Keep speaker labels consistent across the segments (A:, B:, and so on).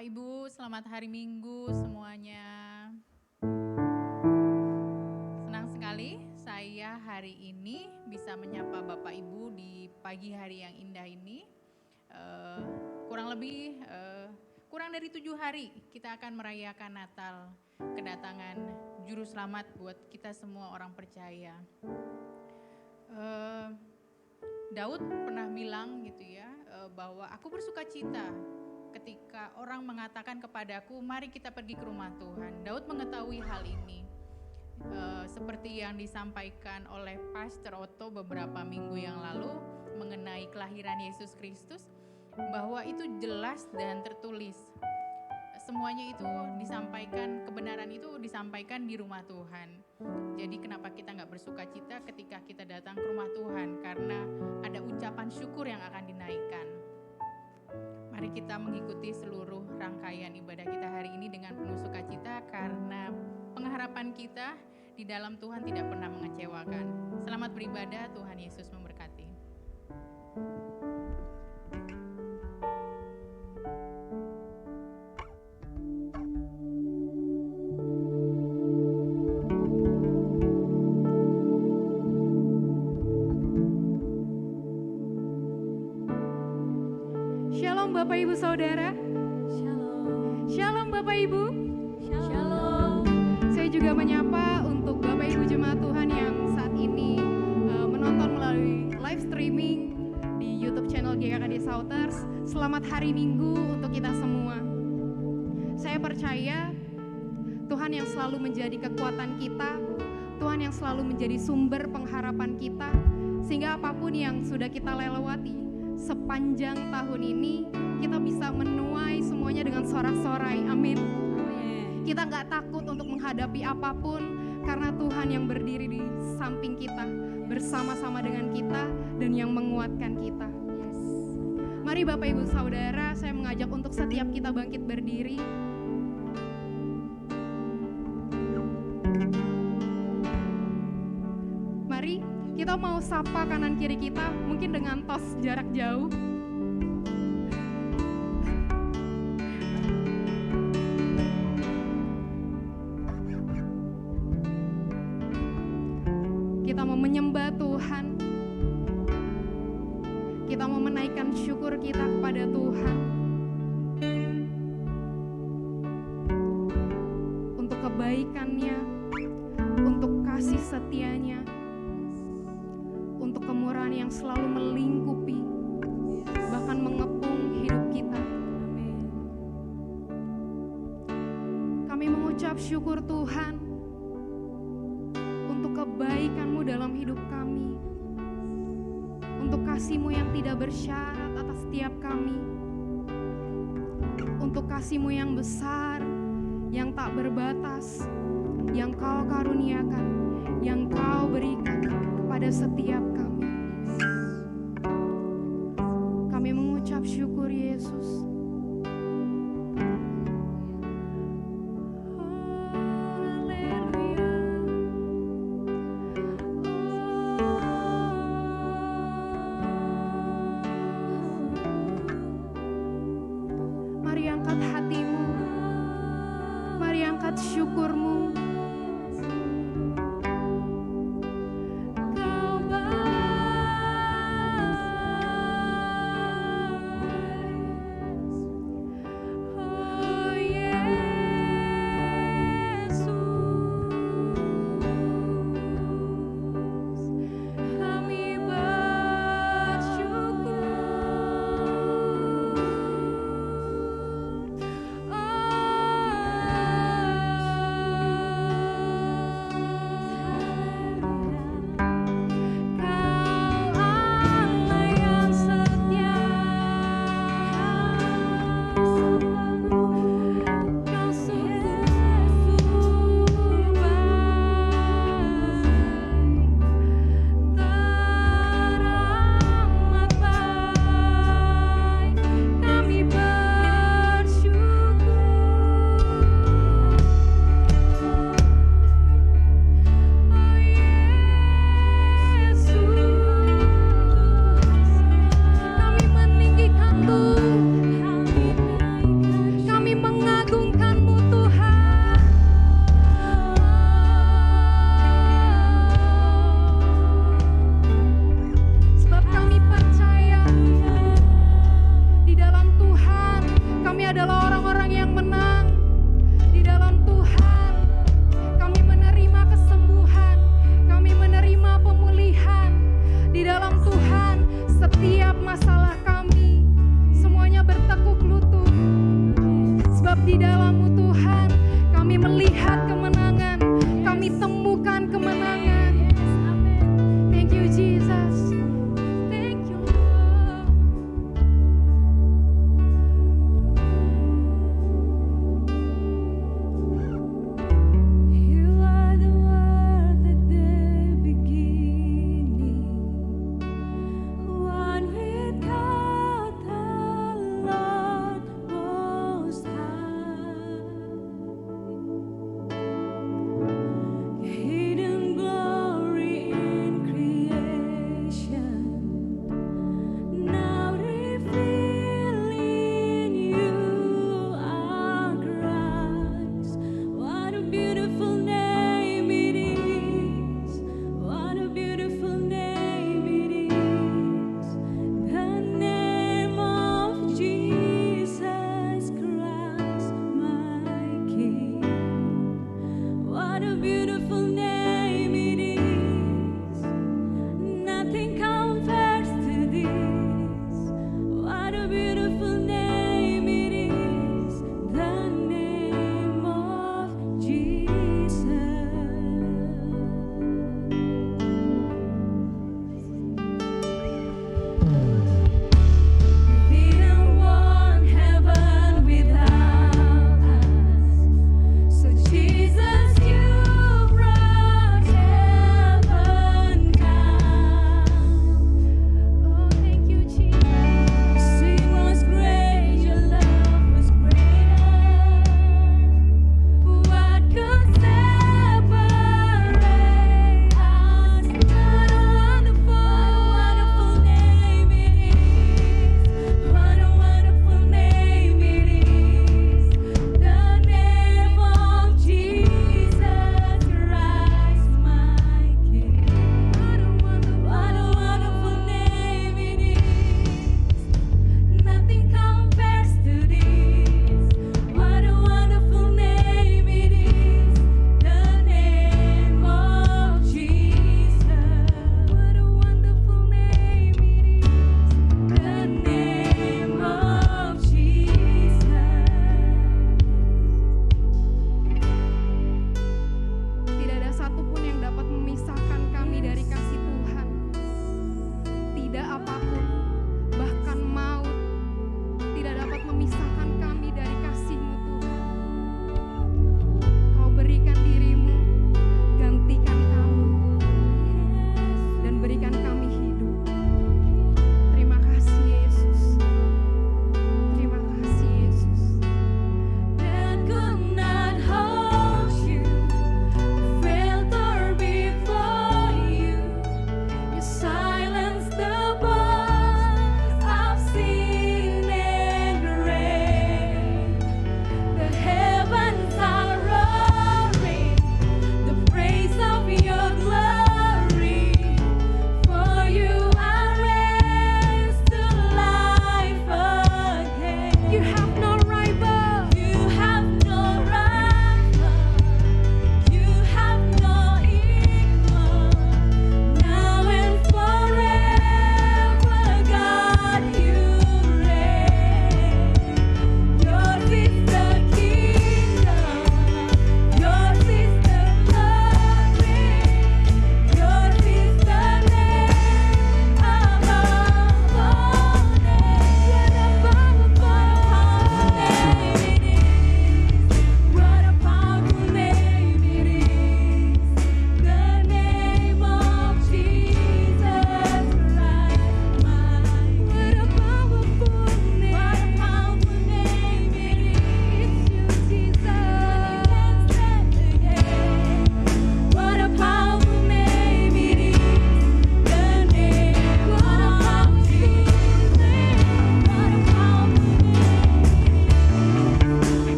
A: Bapak Ibu, selamat hari Minggu semuanya. Senang sekali saya hari ini bisa menyapa Bapak Ibu di pagi hari yang indah ini. Kurang dari 7 hari kita akan merayakan Natal, kedatangan Juru Selamat buat kita semua orang percaya. Daud pernah bilang gitu ya, bahwa aku bersuka cita ketika orang mengatakan kepadaku, mari kita pergi ke rumah Tuhan. Daud mengetahui hal ini, seperti yang disampaikan oleh Pastor Otto beberapa minggu yang lalu mengenai kelahiran Yesus Kristus, bahwa itu jelas dan tertulis. Semuanya itu disampaikan, kebenaran itu disampaikan di rumah Tuhan. Jadi kenapa kita nggak bersuka cita ketika kita datang ke rumah Tuhan? Karena ada ucapan syukur yang akan dinaikkan. Mari kita mengikuti seluruh rangkaian ibadah kita hari ini dengan penuh sukacita, karena pengharapan kita di dalam Tuhan tidak pernah mengecewakan. Selamat beribadah, Tuhan Yesus memberkati.
B: Shalom Bapak Ibu Saudara.
C: Shalom.
B: Shalom Bapak Ibu.
C: Shalom.
B: Saya juga menyapa untuk Bapak Ibu jemaat Tuhan yang saat ini menonton melalui live streaming di YouTube channel GKKD Shouters. Selamat hari Minggu untuk kita semua. Saya percaya Tuhan yang selalu menjadi kekuatan kita, Tuhan yang selalu menjadi sumber pengharapan kita, sehingga apapun yang sudah kita lewati sepanjang tahun ini, kita bisa menuai semuanya dengan sorak-sorai. Amin. Kita gak takut untuk menghadapi apapun, karena Tuhan yang berdiri di samping kita, bersama-sama dengan kita, dan yang menguatkan kita. Mari Bapak Ibu Saudara, saya mengajak untuk setiap kita bangkit berdiri. Mari kita mau sapa kanan kiri kita, mungkin dengan tos jarak jauh. Kita mau menyembah Tuhan. Kita mau menaikkan syukur kita kepada Tuhan. Untuk kebaikannya, untuk kasih setianya, untuk kemurahan yang selalu melingkupi, bahkan mengepung hidup kita. Kami mengucap syukur Tuhan untuk kebaikan-Mu dalam hidup kami, untuk kasih-Mu yang tidak bersyarat atas setiap kami, untuk kasih-Mu yang besar, yang tak berbatas, yang Kau karuniakan, yang Kau berikan kepada setiap kami. Kami mengucap syukur Yesus. Mari angkat hatimu, mari angkat syukurmu. kami temukan kemenangan. Thank you Jesus. Thank you Lord. You are the word at the beginning, one with God the Lord Most High. Hidden glory.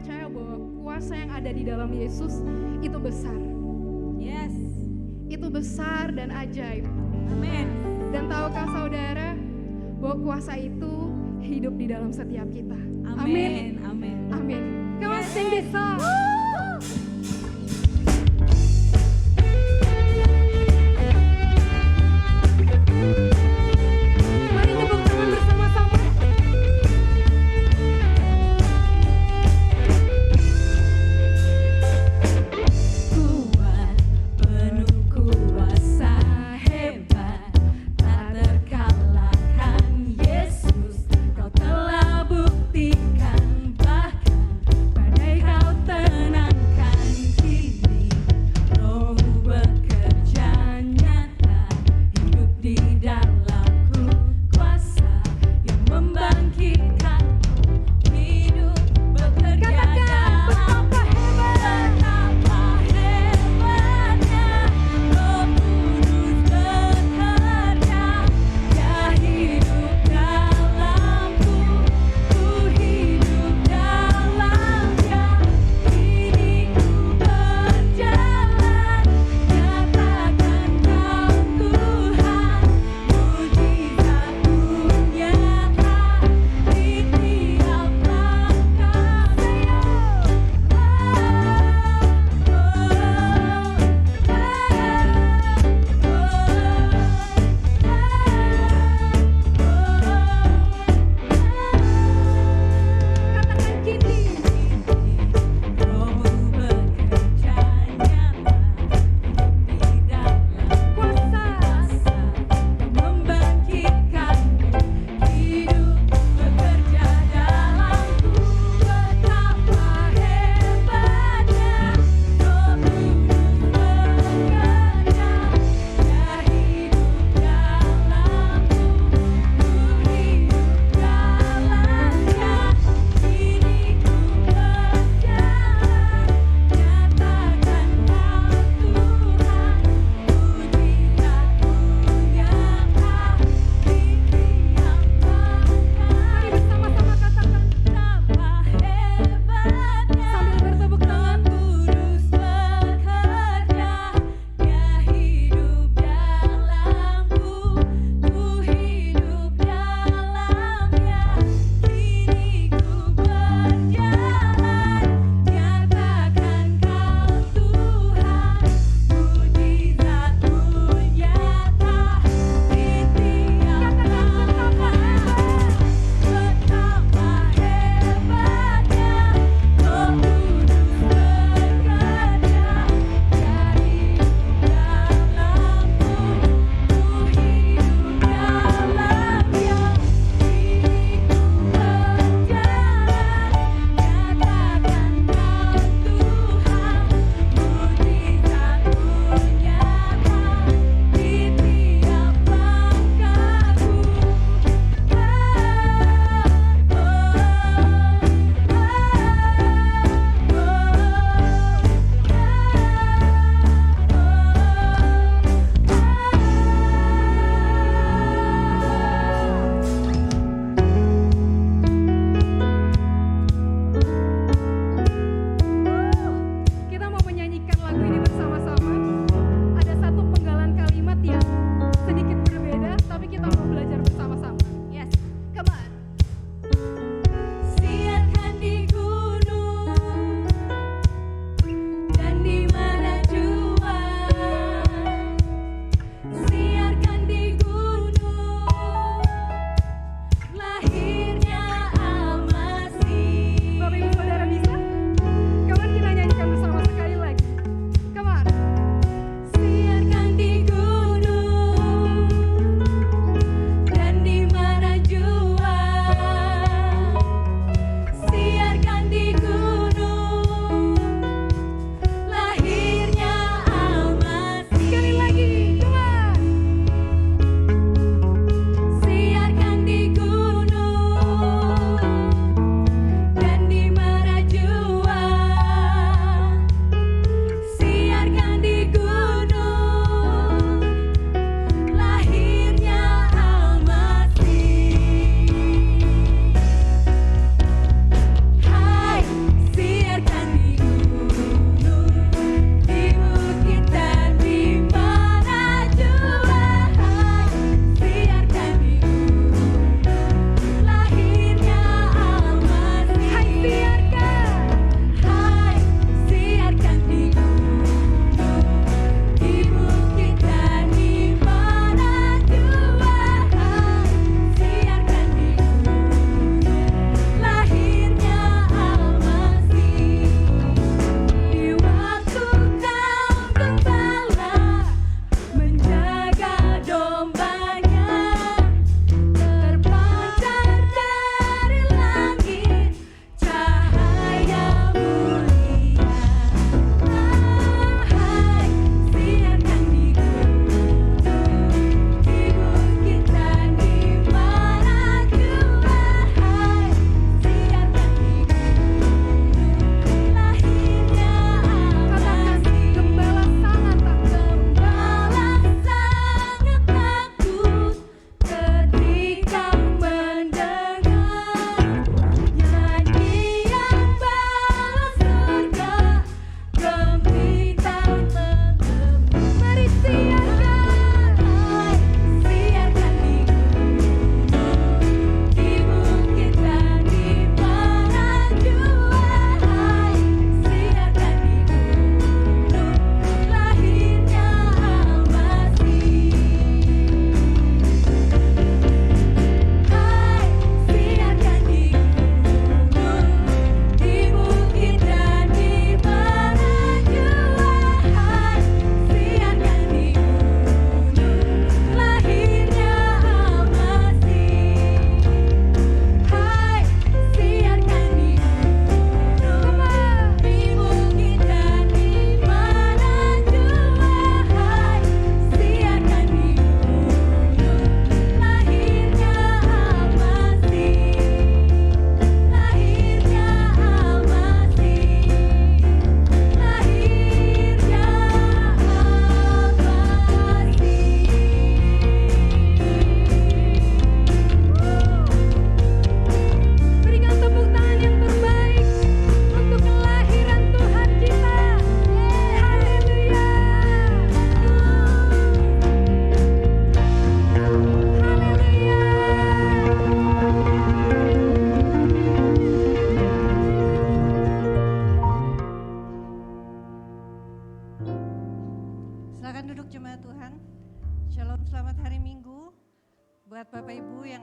B: percaya bahwa kuasa yang ada di dalam Yesus itu besar.
C: Yes.
B: Itu besar dan ajaib.
C: Amin.
B: Dan tahukah saudara bahwa kuasa itu hidup di dalam setiap kita.
C: Amin. Amin.
B: Amin. Come on, sing this song. Mari tepuk tangan bersama-sama.
C: Kuat, penuh kuasa hebat, tak terkalahkan Yesus. Kau telah buktikan, bahkan badai kau tenang.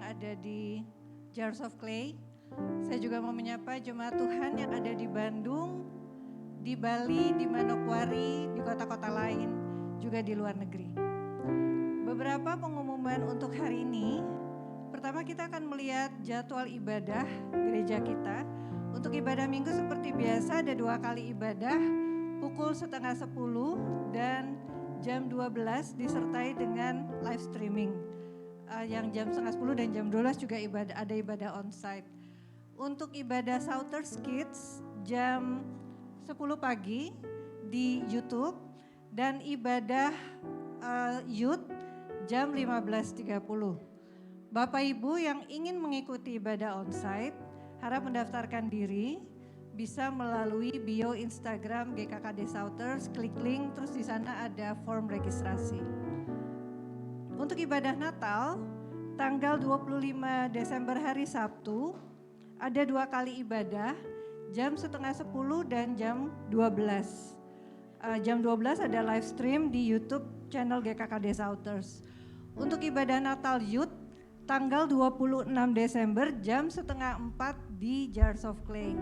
D: yang ada di Jars of Clay. Saya juga mau menyapa jemaat Tuhan yang ada di Bandung, di Bali, di Manokwari, di kota-kota lain, juga di luar negeri. Beberapa pengumuman untuk hari ini. Pertama, kita akan melihat jadwal ibadah gereja kita. Untuk ibadah minggu seperti biasa ada 2 kali ibadah, pukul 9:30 dan jam 12 disertai dengan live streaming. Yang jam 9:30 dan jam 12 juga ada ibadah onsite. Untuk ibadah Shouters Kids jam 10 pagi di YouTube dan ibadah Youth jam 15:30. Bapak Ibu yang ingin mengikuti ibadah onsite, harap mendaftarkan diri, bisa melalui bio Instagram GKKD Shouters, klik link, terus di sana ada form registrasi. Untuk ibadah Natal, tanggal 25 Desember hari Sabtu, ada 2 kali ibadah, jam 9:30 dan jam 12. Jam 12 ada live stream di YouTube channel GKKD Shouters. Untuk ibadah Natal Youth, tanggal 26 Desember jam 3:30 di Jars of Clay.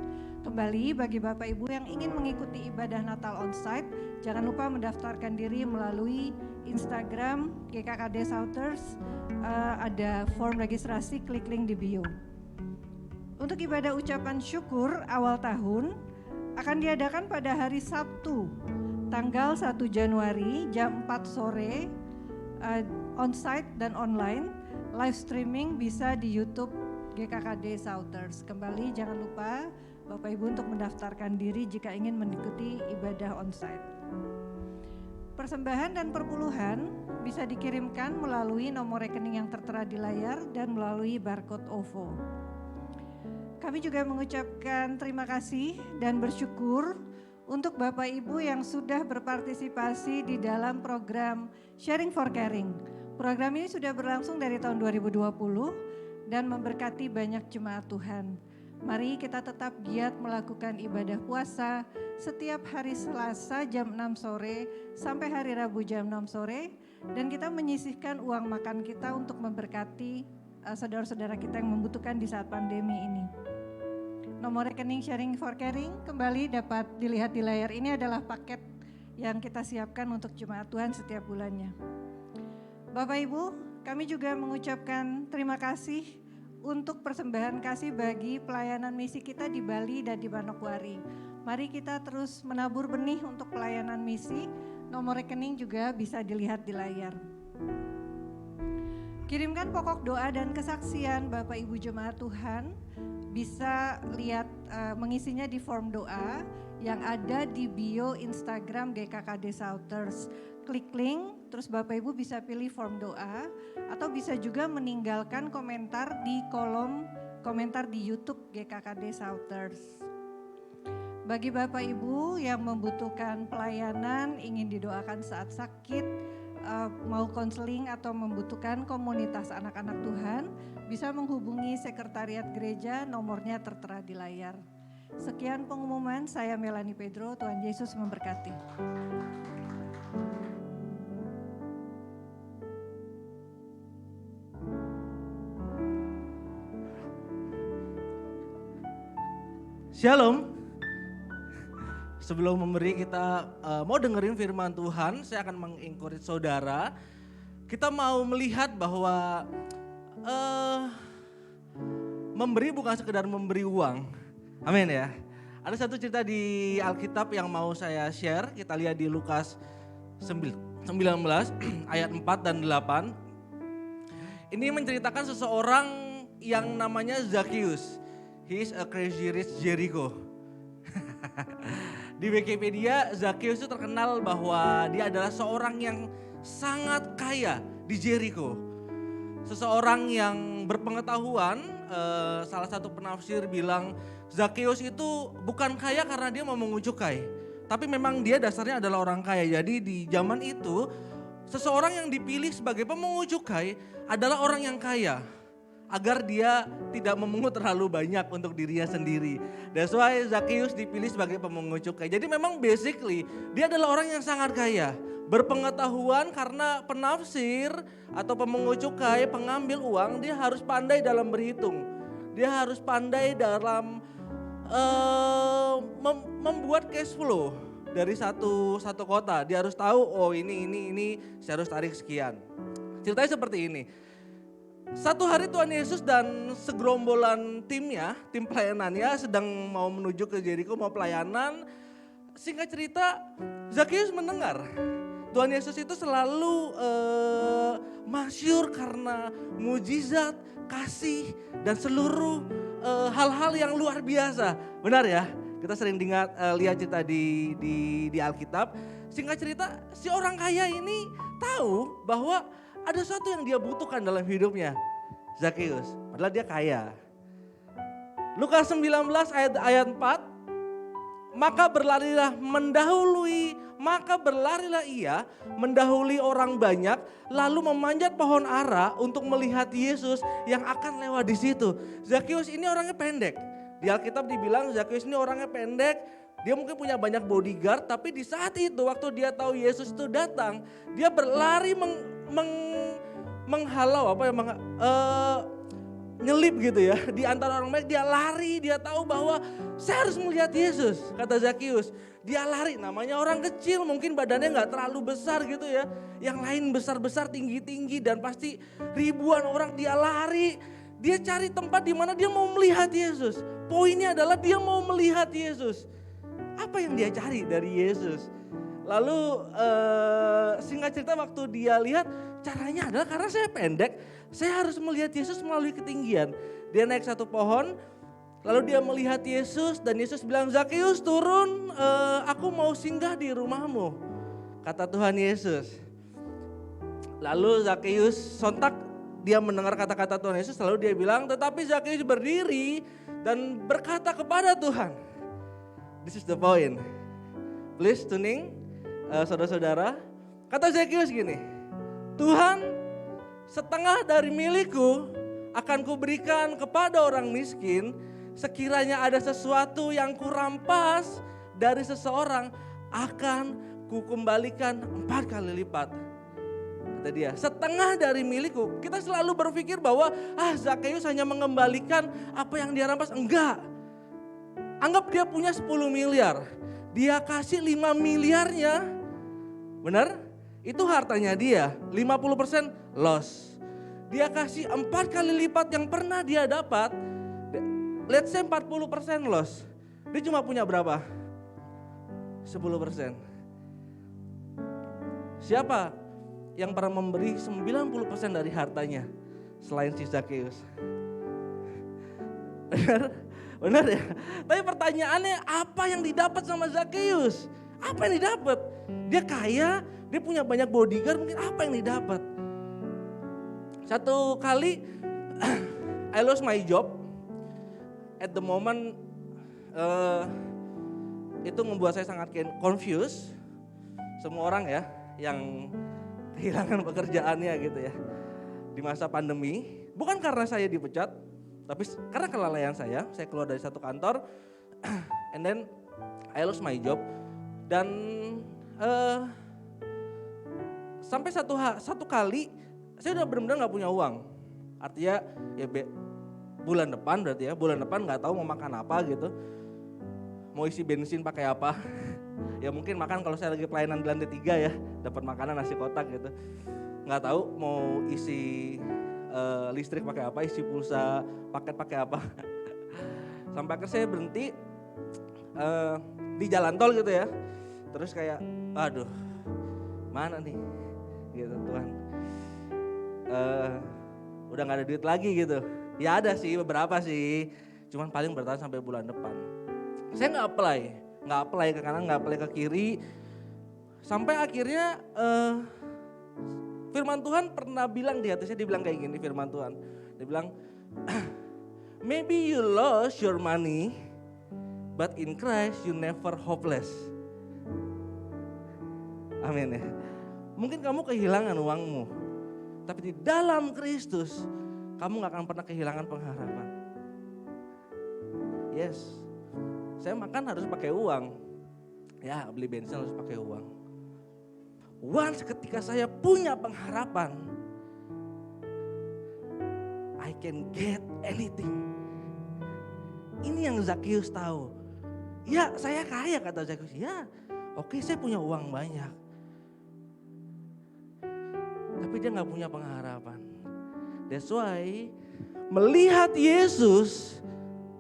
D: Kembali bagi Bapak Ibu yang ingin mengikuti ibadah Natal onsite, jangan lupa mendaftarkan diri melalui Instagram GKKD Shouters, ada form registrasi, klik link di bio. Untuk ibadah ucapan syukur awal tahun akan diadakan pada hari Sabtu, tanggal 1 Januari jam 4 sore, onsite dan online. Live streaming bisa di YouTube GKKD Shouters. Kembali jangan lupa Bapak Ibu untuk mendaftarkan diri jika ingin mengikuti ibadah onsite. Persembahan dan perpuluhan bisa dikirimkan melalui nomor rekening yang tertera di layar dan melalui barcode OVO. Kami juga mengucapkan terima kasih dan bersyukur untuk Bapak Ibu yang sudah berpartisipasi di dalam program Sharing for Caring. Program ini sudah berlangsung dari tahun 2020 dan memberkati banyak jemaat Tuhan. Mari kita tetap giat melakukan ibadah puasa setiap hari Selasa jam 6 sore sampai hari Rabu jam 6 sore. Dan kita menyisihkan uang makan kita untuk memberkati saudara-saudara kita yang membutuhkan di saat pandemi ini. Nomor rekening Sharing for Caring kembali dapat dilihat di layar. Ini adalah paket yang kita siapkan untuk jemaat Tuhan setiap bulannya. Bapak Ibu, kami juga mengucapkan terima kasih untuk persembahan kasih bagi pelayanan misi kita di Bali dan di Manokwari. Mari kita terus menabur benih untuk pelayanan misi. Nomor rekening juga bisa dilihat di layar. Kirimkan pokok doa dan kesaksian Bapak Ibu jemaat Tuhan. Bisa lihat mengisinya di form doa yang ada di bio Instagram GKKD Shouters. Klik link, terus Bapak Ibu bisa pilih form doa atau bisa juga meninggalkan komentar di kolom komentar di YouTube GKKD Shouters. Bagi Bapak Ibu yang membutuhkan pelayanan, ingin didoakan saat sakit, mau konseling atau membutuhkan komunitas anak-anak Tuhan, bisa menghubungi sekretariat gereja, nomornya tertera di layar. Sekian pengumuman, saya Melanie Pedro, Tuhan Yesus memberkati.
E: Shalom. Sebelum memberi kita mau dengerin firman Tuhan, saya akan mengencourage saudara. Kita mau melihat bahwa memberi bukan sekedar memberi uang. Amin ya. Ada satu cerita di Alkitab yang mau saya share. Kita lihat di Lukas 19 ayat 4 dan 8. Ini menceritakan seseorang yang namanya Zacchaeus. He is a crazy rich Jericho. Di Wikipedia, Zacchaeus itu terkenal bahwa dia adalah seorang yang sangat kaya di Jericho. Seseorang yang berpengetahuan, salah satu penafsir bilang Zacchaeus itu bukan kaya karena dia mau mengungut cukai, tapi memang dia dasarnya adalah orang kaya. Jadi di zaman itu, seseorang yang dipilih sebagai pemungut cukai adalah orang yang kaya, agar dia tidak memungut terlalu banyak untuk dirinya sendiri. That's why Zacchaeus dipilih sebagai pemungut cukai. Jadi memang basically dia adalah orang yang sangat kaya. berpengetahuan karena penafsir atau pemungut cukai, pengambil uang, dia harus pandai dalam berhitung. Dia harus pandai dalam membuat cash flow dari satu kota. Dia harus tahu, oh ini saya harus tarik sekian. Ceritanya seperti ini. Satu hari Tuhan Yesus dan segerombolan timnya, tim pelayanannya sedang mau menuju ke Jericho, mau pelayanan. Singkat cerita, Zakeus mendengar Tuhan Yesus itu selalu masyhur karena mujizat, kasih, dan seluruh hal-hal yang luar biasa. Benar ya? Kita sering lihat cerita di Alkitab. Singkat cerita, si orang kaya ini tahu bahwa ada sesuatu yang dia butuhkan dalam hidupnya. Zakeus, padahal dia kaya. Lukas 19 ayat 4, maka berlarilah ia mendahului orang banyak, lalu memanjat pohon ara untuk melihat Yesus yang akan lewat di situ. Zakeus ini orangnya pendek. Di Alkitab dibilang Zakeus ini orangnya pendek, dia mungkin punya banyak bodyguard, tapi di saat itu waktu dia tahu Yesus itu datang, dia berlari menghalau nyelip gitu ya di antara orang banyak. Dia lari, dia tahu bahwa saya harus melihat Yesus, kata Zakeus. Dia lari, namanya orang kecil mungkin badannya gak terlalu besar gitu ya. Yang lain besar-besar, tinggi-tinggi, dan pasti ribuan orang. Dia lari, dia cari tempat di mana dia mau melihat Yesus. Poinnya adalah dia mau melihat Yesus. Apa yang dia cari dari Yesus? Lalu singkat cerita waktu dia lihat, caranya adalah karena saya pendek, saya harus melihat Yesus melalui ketinggian. Dia naik satu pohon, lalu dia melihat Yesus dan Yesus bilang, Zakeus turun, aku mau singgah di rumahmu, kata Tuhan Yesus. Lalu Zakeus sontak dia mendengar kata-kata Tuhan Yesus, lalu dia bilang, tetapi Zakeus berdiri dan berkata kepada Tuhan. This is the point. Please tuning, saudara-saudara. Kata Zakeus gini, Tuhan, setengah dari milikku akan kuberikan kepada orang miskin. Sekiranya ada sesuatu yang kurampas dari seseorang, akan kukembalikan 4 kali lipat. Kata dia, setengah dari milikku. Kita selalu berpikir bahwa Zakeus hanya mengembalikan apa yang dia rampas. Enggak. Anggap dia punya 10 miliar. Dia kasih 5 miliarnya. Benar? Itu hartanya dia. 50% loss. Dia kasih 4 kali lipat yang pernah dia dapat. Let's say 40% loss. Dia cuma punya berapa? 10%. Siapa yang pernah memberi 90% dari hartanya selain si Zakeus? Benar ya? Tapi pertanyaannya, apa yang didapat sama Zakeus? Apa yang didapat? Dia kaya, dia punya banyak bodyguard, mungkin apa yang didapat? Satu kali I lost my job. At the moment itu membuat saya sangat confused. Semua orang ya yang kehilangan pekerjaannya gitu ya di masa pandemi. Bukan karena saya dipecat, tapi karena kelalaian saya keluar dari satu kantor and then I lost my job. Dan sampai satu kali saya udah benar-benar gak punya uang. Artinya ya bulan depan berarti ya, bulan depan gak tahu mau makan apa gitu. Mau isi bensin pakai apa. Ya mungkin makan kalau saya lagi pelayanan di lantai 3 ya, dapat makanan nasi kotak gitu. Gak tahu mau isi listrik pakai apa, isi pulsa paket pakai apa. Sampai akhirnya saya berhenti di jalan tol gitu ya. Terus kayak aduh mana nih gitu Tuhan. Udah gak ada duit lagi gitu. Ya ada sih beberapa sih, cuman paling bertahan sampai bulan depan. Saya gak apply ke kanan, gak apply ke kiri. Sampai akhirnya firman Tuhan pernah bilang di hati saya, dia bilang kayak gini firman Tuhan. Dia bilang, maybe you lost your money, but in Christ you never hopeless. Amin ya. Mungkin kamu kehilangan uangmu, tapi di dalam Kristus kamu gak akan pernah kehilangan pengharapan. Yes, saya makan harus pakai uang. Ya beli bensin harus pakai uang. once ketika saya punya pengharapan, I can get anything. Ini yang Zakheus tahu. Ya saya kaya kata Zakheus. Ya oke, saya punya uang banyak. Tapi dia gak punya pengharapan. That's why melihat Yesus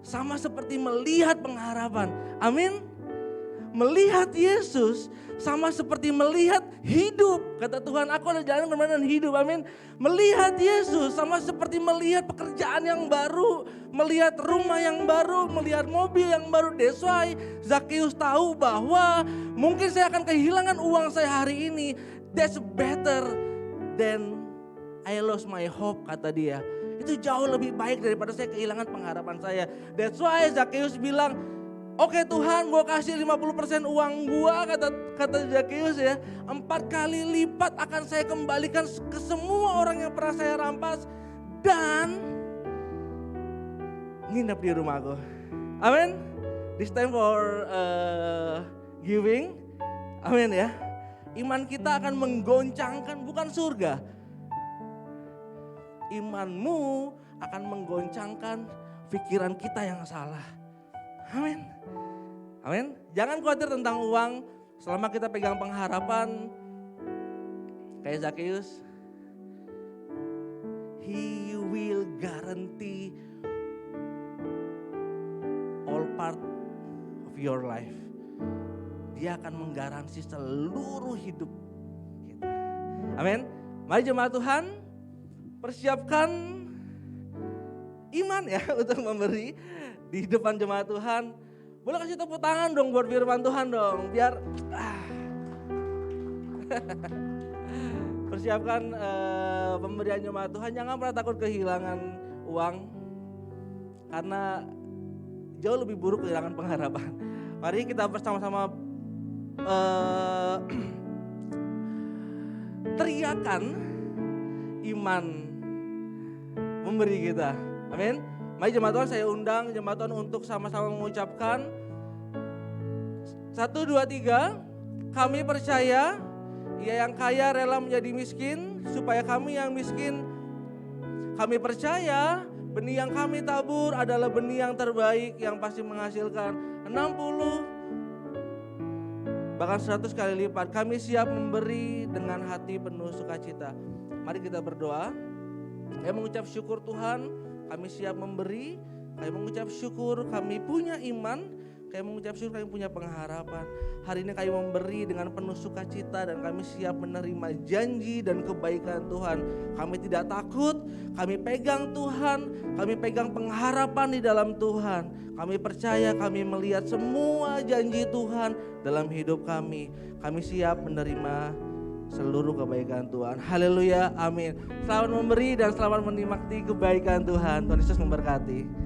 E: sama seperti melihat pengharapan. Amin. Melihat Yesus sama seperti melihat hidup. Kata Tuhan, aku adalah jalan kebenaran dan hidup. Amin. Melihat Yesus sama seperti melihat pekerjaan yang baru, melihat rumah yang baru, melihat mobil yang baru. That's why Zakheus tahu bahwa mungkin saya akan kehilangan uang saya hari ini. That's better than I lost my hope, kata dia. Itu jauh lebih baik daripada saya kehilangan pengharapan saya. That's why Zakheus bilang, oke Tuhan, gue kasih 50% uang gue, kata Zakheus ya. 4 kali lipat akan saya kembalikan ke semua orang yang pernah saya rampas. Dan nginep di rumah aku. Amin. This time for giving. Amin ya. Iman kita akan menggoncangkan, bukan surga. Imanmu akan menggoncangkan pikiran kita yang salah. Amin. Amin. Jangan khawatir tentang uang selama kita pegang pengharapan kayak Zakheus. He will guarantee all part of your life. Dia akan menggaransi seluruh hidup kita. Amin. Mari jemaat Tuhan, persiapkan iman ya untuk memberi di depan jemaat Tuhan. Boleh kasih tepuk tangan dong buat firman Tuhan dong, biar persiapkan pemberian jemaat Tuhan. Jangan pernah takut kehilangan uang, karena jauh lebih buruk kehilangan pengharapan. Mari kita bersama-sama teriakan iman memberi kita. Amin. Mari jemaat Tuhan, saya undang jemaat Tuhan untuk sama-sama mengucapkan 1, 2, 3. Kami percaya Ia yang kaya rela menjadi miskin supaya kami yang miskin. Kami percaya benih yang kami tabur adalah benih yang terbaik yang pasti menghasilkan 60 bahkan 100 kali lipat. Kami siap memberi dengan hati penuh sukacita. Mari kita berdoa. Kami mengucap syukur Tuhan, kami siap memberi. Kami mengucap syukur kami punya iman. Kami mengucap syukur kami punya pengharapan. Hari ini kami memberi dengan penuh sukacita dan kami siap menerima janji dan kebaikan Tuhan. Kami tidak takut, kami pegang Tuhan, kami pegang pengharapan di dalam Tuhan. Kami percaya, kami melihat semua janji Tuhan dalam hidup kami. Kami siap menerima seluruh kebaikan Tuhan. Haleluya, amin. Selamat memberi dan selamat menikmati kebaikan Tuhan. Tuhan Yesus memberkati.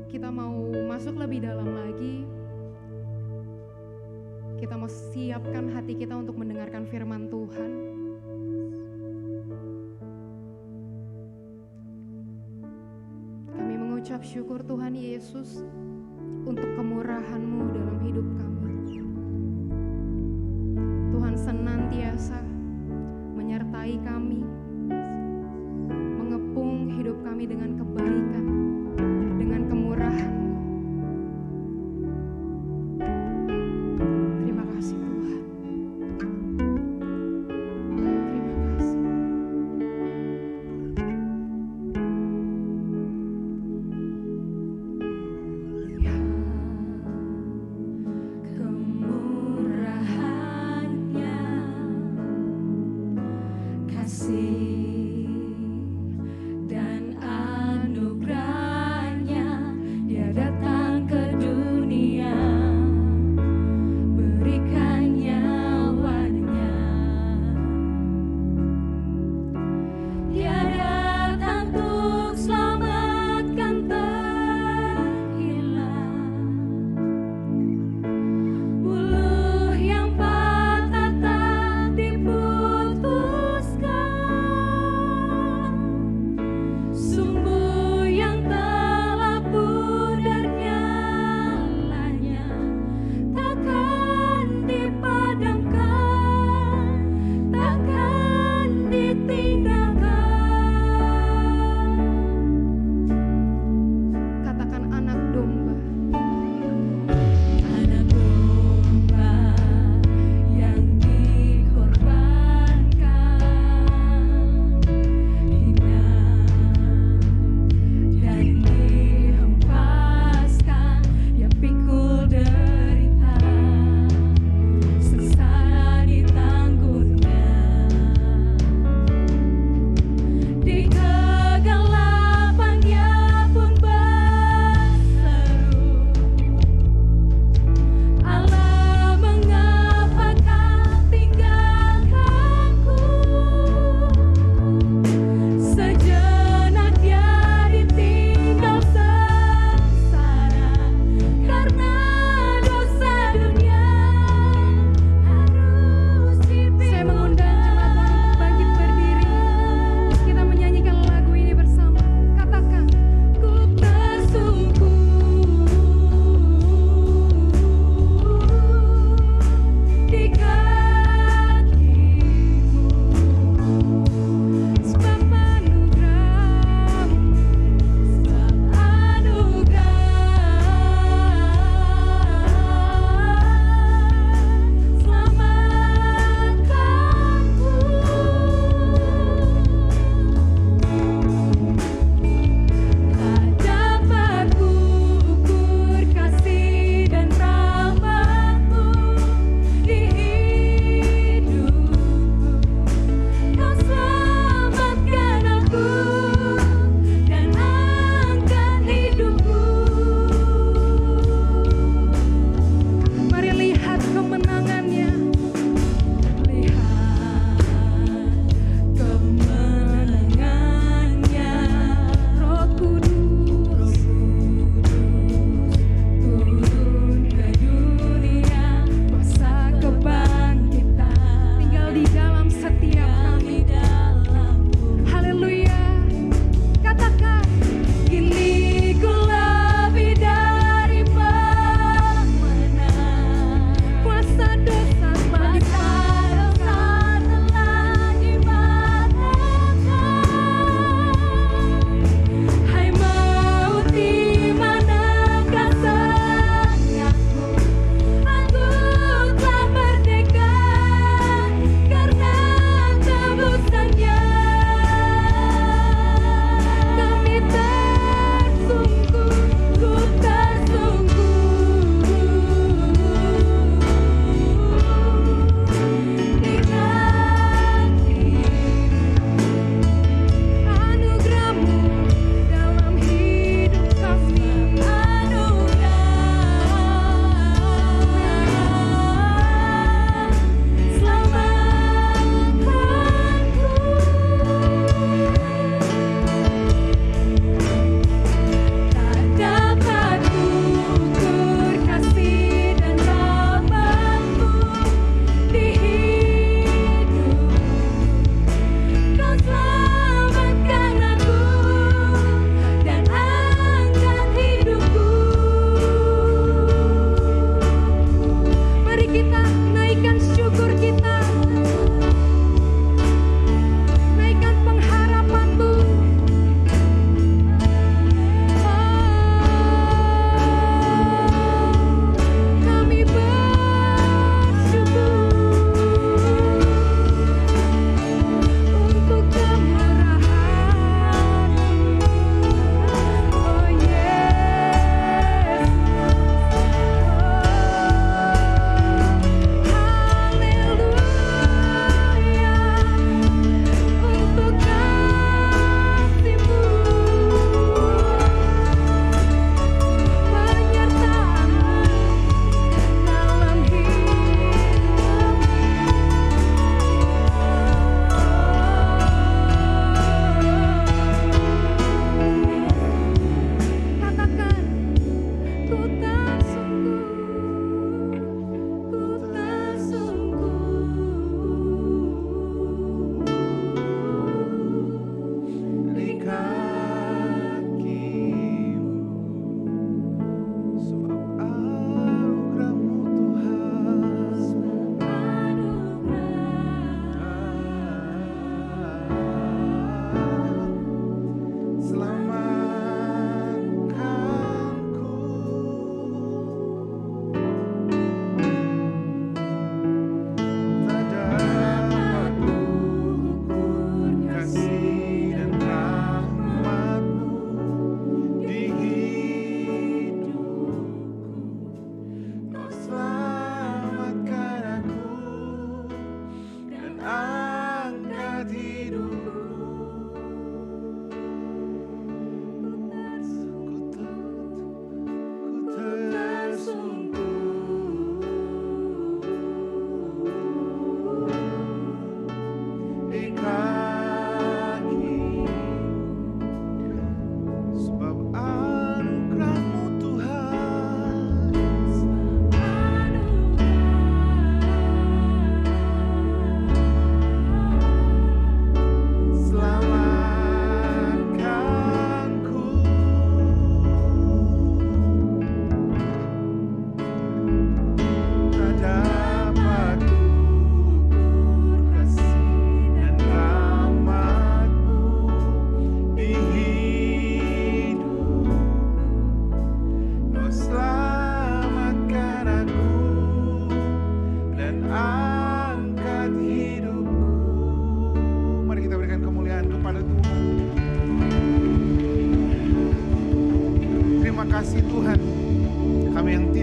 B: Kita mau masuk lebih dalam lagi. Kita mau siapkan hati kita untuk mendengarkan firman Tuhan. Kami mengucap syukur Tuhan Yesus untuk kemurahan-Mu dalam hidup kami. Tuhan senantiasa menyertai kami, mengepung hidup kami dengan kebaikan, dengan kemurahan. Terima kasih Tuhan. Terima kasih. Ya,
C: Kemurahannya, kasih dan anugerah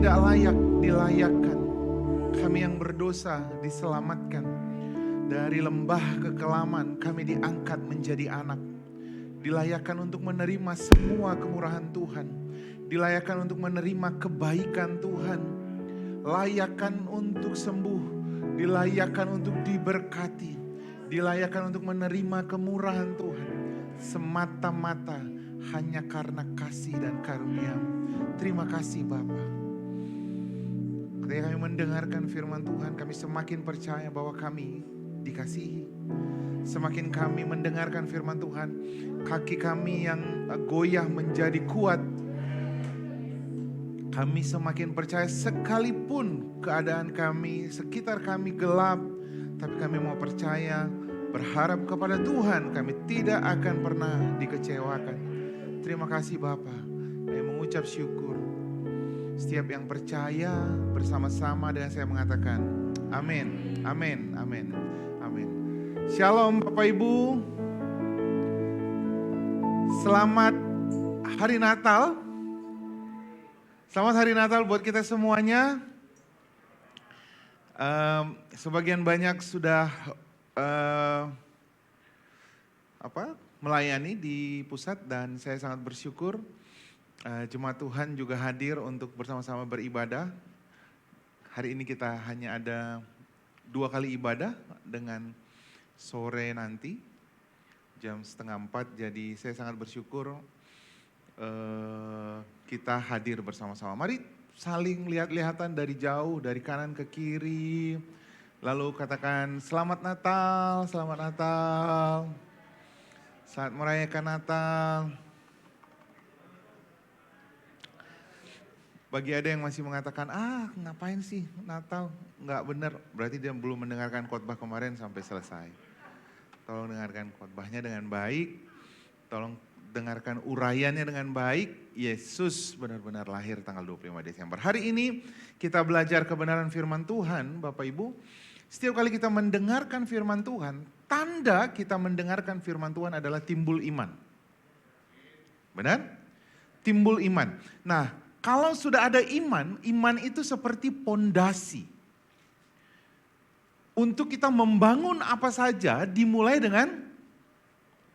F: tidak layak dilayakkan. Kami yang berdosa diselamatkan. Dari lembah kekelaman kami diangkat menjadi anak. Dilayakkan untuk menerima semua kemurahan Tuhan. Dilayakkan untuk menerima kebaikan Tuhan. Layakkan untuk sembuh. Dilayakkan untuk diberkati. Dilayakkan untuk menerima kemurahan Tuhan. Semata-mata hanya karena kasih dan karunia-Mu. Terima kasih Bapa. Ketika kami mendengarkan firman Tuhan, kami semakin percaya bahwa kami dikasihi. Semakin kami mendengarkan firman Tuhan, kaki kami yang goyah menjadi kuat. Kami semakin percaya sekalipun keadaan kami, sekitar kami gelap, tapi kami mau percaya, berharap kepada Tuhan, kami tidak akan pernah dikecewakan. Terima kasih Bapa. Kami mengucap syukur. Setiap yang percaya bersama-sama dengan saya mengatakan, amin, amin, amin, amin. Shalom Bapak Ibu. Selamat Hari Natal. Selamat Hari Natal buat kita semuanya. Sebagian banyak sudah melayani di pusat dan saya sangat bersyukur jemaat Tuhan juga hadir untuk bersama-sama beribadah. Hari ini kita hanya ada 2 kali ibadah dengan sore nanti jam 3:30. Jadi saya sangat bersyukur kita hadir bersama-sama. Mari saling lihat-lihatan dari jauh, dari kanan ke kiri. Lalu katakan selamat Natal, selamat Natal. Saat merayakan Natal. Bagi ada yang masih mengatakan, ngapain sih Natal? Nggak benar, berarti dia belum mendengarkan khotbah kemarin sampai selesai. Tolong dengarkan khotbahnya dengan baik, tolong dengarkan uraiannya dengan baik. Yesus benar-benar lahir tanggal 25 Desember. Hari ini kita belajar kebenaran firman Tuhan, Bapak Ibu. Setiap kali kita mendengarkan firman Tuhan, tanda kita mendengarkan firman Tuhan adalah timbul iman. Benar? Timbul iman. Nah, kalau sudah ada iman, iman itu seperti pondasi. Untuk kita membangun apa saja dimulai dengan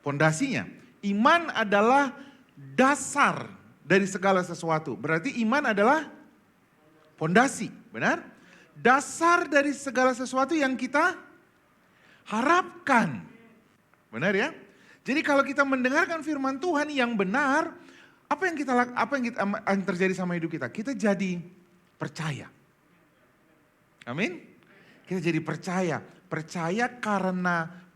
F: pondasinya. Iman adalah dasar dari segala sesuatu. Berarti iman adalah pondasi, benar? Dasar dari segala sesuatu yang kita harapkan. Benar ya? Jadi kalau kita mendengarkan firman Tuhan yang benar, apa yang terjadi sama hidup kita? Kita jadi percaya. Amin. Kita jadi percaya. Percaya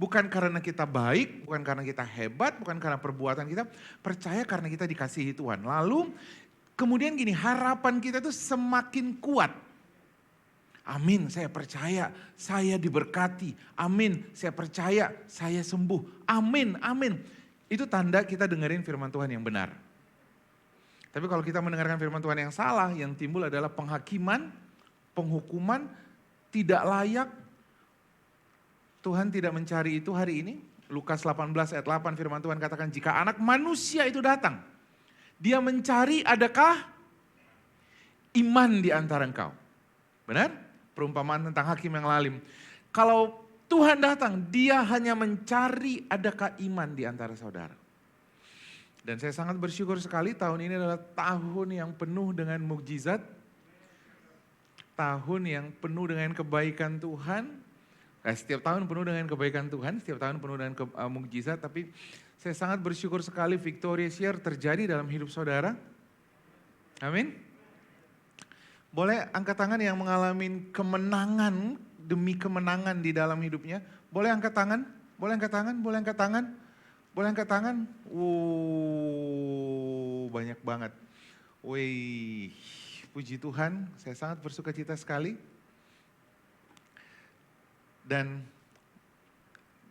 F: bukan karena kita baik, bukan karena kita hebat, bukan karena perbuatan kita. Percaya karena kita dikasihi Tuhan. Lalu kemudian gini, harapan kita itu semakin kuat. Amin, saya percaya saya diberkati. Amin, saya percaya saya sembuh. Amin, amin. Itu tanda kita dengerin firman Tuhan yang benar. Tapi kalau kita mendengarkan firman Tuhan yang salah, yang timbul adalah penghakiman, penghukuman, tidak layak. Tuhan tidak mencari itu hari ini. Lukas 18 ayat 8 firman Tuhan katakan, jika anak manusia itu datang, dia mencari adakah iman di antara engkau. Benar? Perumpamaan tentang hakim yang lalim. Kalau Tuhan datang, dia hanya mencari adakah iman di antara saudara. Dan saya sangat bersyukur sekali tahun ini adalah tahun yang penuh dengan mukjizat. Tahun yang penuh dengan kebaikan Tuhan. Setiap tahun penuh dengan kebaikan Tuhan, setiap tahun penuh dengan mukjizat. Tapi saya sangat bersyukur sekali Victorious Year terjadi dalam hidup saudara. Amin. Boleh angkat tangan yang mengalami kemenangan demi kemenangan di dalam hidupnya. Boleh angkat tangan, boleh angkat tangan, boleh angkat tangan. Boleh angkat tangan? Banyak banget. Wih, puji Tuhan, saya sangat bersuka cita sekali. Dan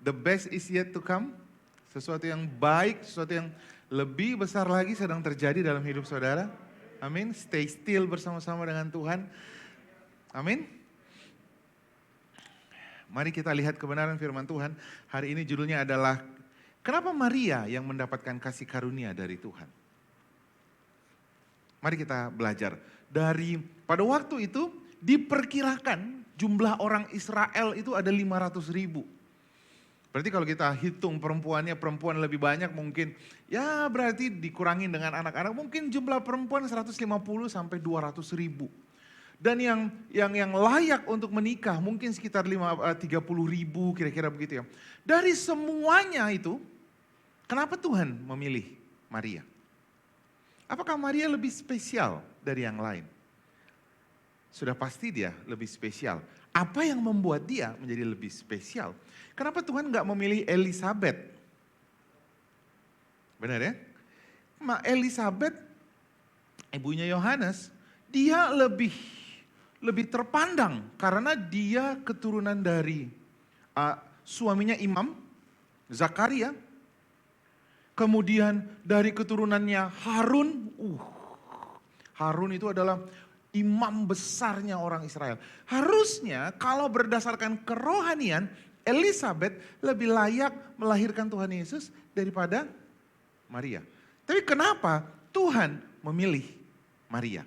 F: the best is yet to come. Sesuatu yang baik, sesuatu yang lebih besar lagi sedang terjadi dalam hidup saudara. Amin, stay still bersama-sama dengan Tuhan. Amin. Mari kita lihat kebenaran firman Tuhan. Hari ini judulnya adalah kenapa Maria yang mendapatkan kasih karunia dari Tuhan? Mari kita belajar dari Pada waktu itu diperkirakan jumlah orang Israel itu ada 500.000. Berarti kalau kita hitung perempuan lebih banyak mungkin, ya berarti dikurangin dengan anak-anak, mungkin jumlah perempuan 150 sampai 200.000. Dan yang layak untuk menikah mungkin sekitar 30.000 kira-kira begitu ya. Dari semuanya itu, kenapa Tuhan memilih Maria? Apakah Maria lebih spesial dari yang lain? Sudah pasti dia lebih spesial. Apa yang membuat dia menjadi lebih spesial? Kenapa Tuhan nggak memilih Elizabeth? Benar ya? Elizabeth, ibunya Yohanes, dia lebih terpandang karena dia keturunan dari suaminya Imam Zakaria. Kemudian dari keturunannya Harun. Harun itu adalah imam besarnya orang Israel. Harusnya kalau berdasarkan kerohanian, Elizabeth lebih layak melahirkan Tuhan Yesus daripada Maria. Tapi kenapa Tuhan memilih Maria?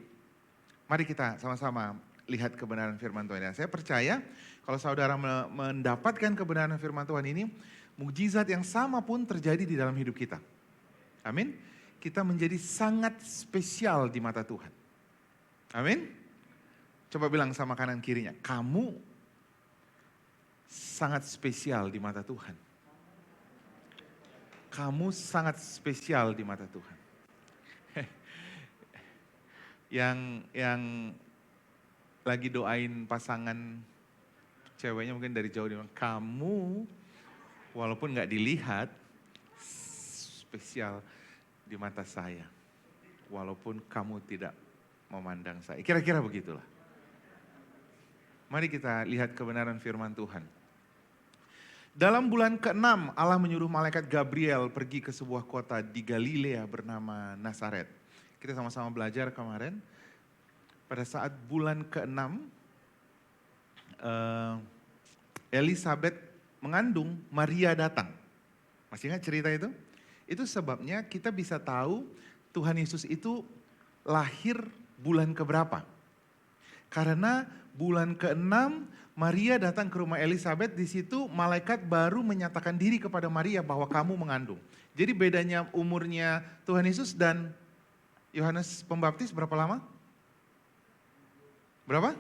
F: Mari kita sama-sama lihat kebenaran firman Tuhan. Dan saya percaya kalau saudara mendapatkan kebenaran firman Tuhan ini, mukjizat yang sama pun terjadi di dalam hidup kita. Amin. Kita menjadi sangat spesial di mata Tuhan. Amin. Coba bilang sama kanan kirinya, kamu sangat spesial di mata Tuhan. Kamu sangat spesial di mata Tuhan. Yang lagi doain pasangan ceweknya mungkin dari jauh dia bilang, kamu walaupun gak dilihat spesial di mata saya. Walaupun kamu tidak memandang saya. Kira-kira begitulah. Mari kita lihat kebenaran firman Tuhan. Dalam bulan ke-6 Allah menyuruh malaikat Gabriel pergi ke sebuah kota di Galilea bernama Nazaret. Kita sama-sama belajar kemarin. Pada saat bulan ke-6 Elizabeth mengandung, Maria datang. Masih ingat cerita itu? Itu sebabnya kita bisa tahu Tuhan Yesus itu lahir bulan keberapa. Karena bulan ke-6 Maria datang ke rumah Elizabeth, di situ malaikat baru menyatakan diri kepada Maria bahwa kamu mengandung. Jadi bedanya umurnya Tuhan Yesus dan Yohanes Pembaptis berapa lama? Berapa?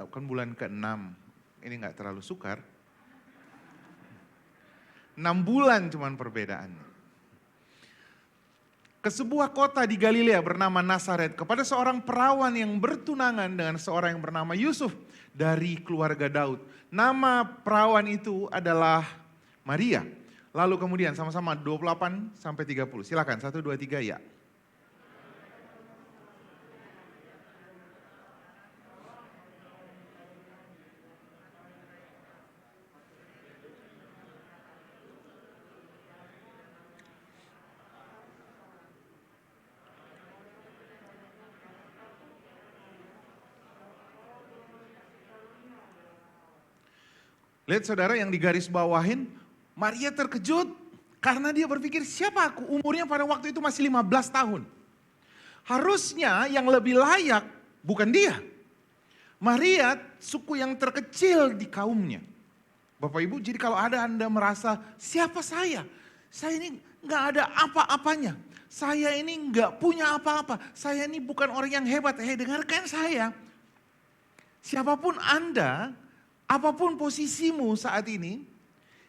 F: Kan bulan ke-6, ini gak terlalu sukar. 6 bulan cuman perbedaannya. Ke sebuah kota di Galilea bernama Nazaret kepada seorang perawan yang bertunangan dengan seorang yang bernama Yusuf dari keluarga Daud. Nama perawan itu adalah Maria. Lalu kemudian sama-sama 28 sampai 30. Silakan 1 2 3 ya. Lihat saudara yang digaris bawahin, Maria terkejut karena dia berpikir siapa aku, umurnya pada waktu itu masih 15 tahun. Harusnya yang lebih layak bukan dia. Maria suku yang terkecil di kaumnya. Bapak Ibu, jadi kalau ada Anda merasa siapa saya ini gak ada apa-apanya. Saya ini gak punya apa-apa, saya ini bukan orang yang hebat. Dengarkan saya, siapapun Anda, apapun posisimu saat ini,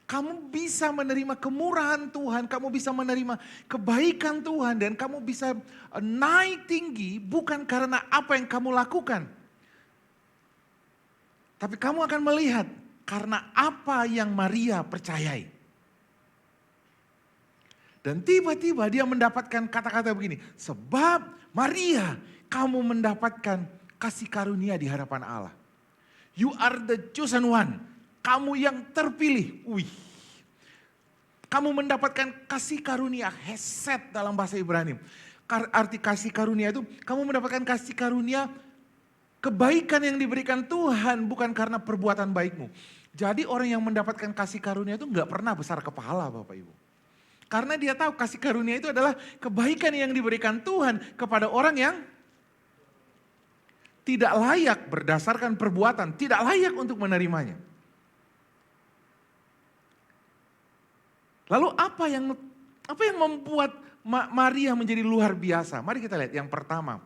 F: kamu bisa menerima kemurahan Tuhan, kamu bisa menerima kebaikan Tuhan, dan kamu bisa naik tinggi bukan karena apa yang kamu lakukan. Tapi kamu akan melihat karena apa yang Maria percayai. Dan tiba-tiba dia mendapatkan kata-kata begini, sebab Maria kamu mendapatkan kasih karunia di hadapan Allah. You are the chosen one. Kamu yang terpilih. Kamu mendapatkan kasih karunia, hesed dalam bahasa Ibrani. Arti kasih karunia itu, kamu mendapatkan kasih karunia kebaikan yang diberikan Tuhan bukan karena perbuatan baikmu. Jadi orang yang mendapatkan kasih karunia itu gak pernah besar kepala Bapak Ibu. Karena dia tahu kasih karunia itu adalah kebaikan yang diberikan Tuhan kepada orang yang tidak layak berdasarkan perbuatan, tidak layak untuk menerimanya. Lalu apa yang membuat Maria menjadi luar biasa? Mari kita lihat yang pertama,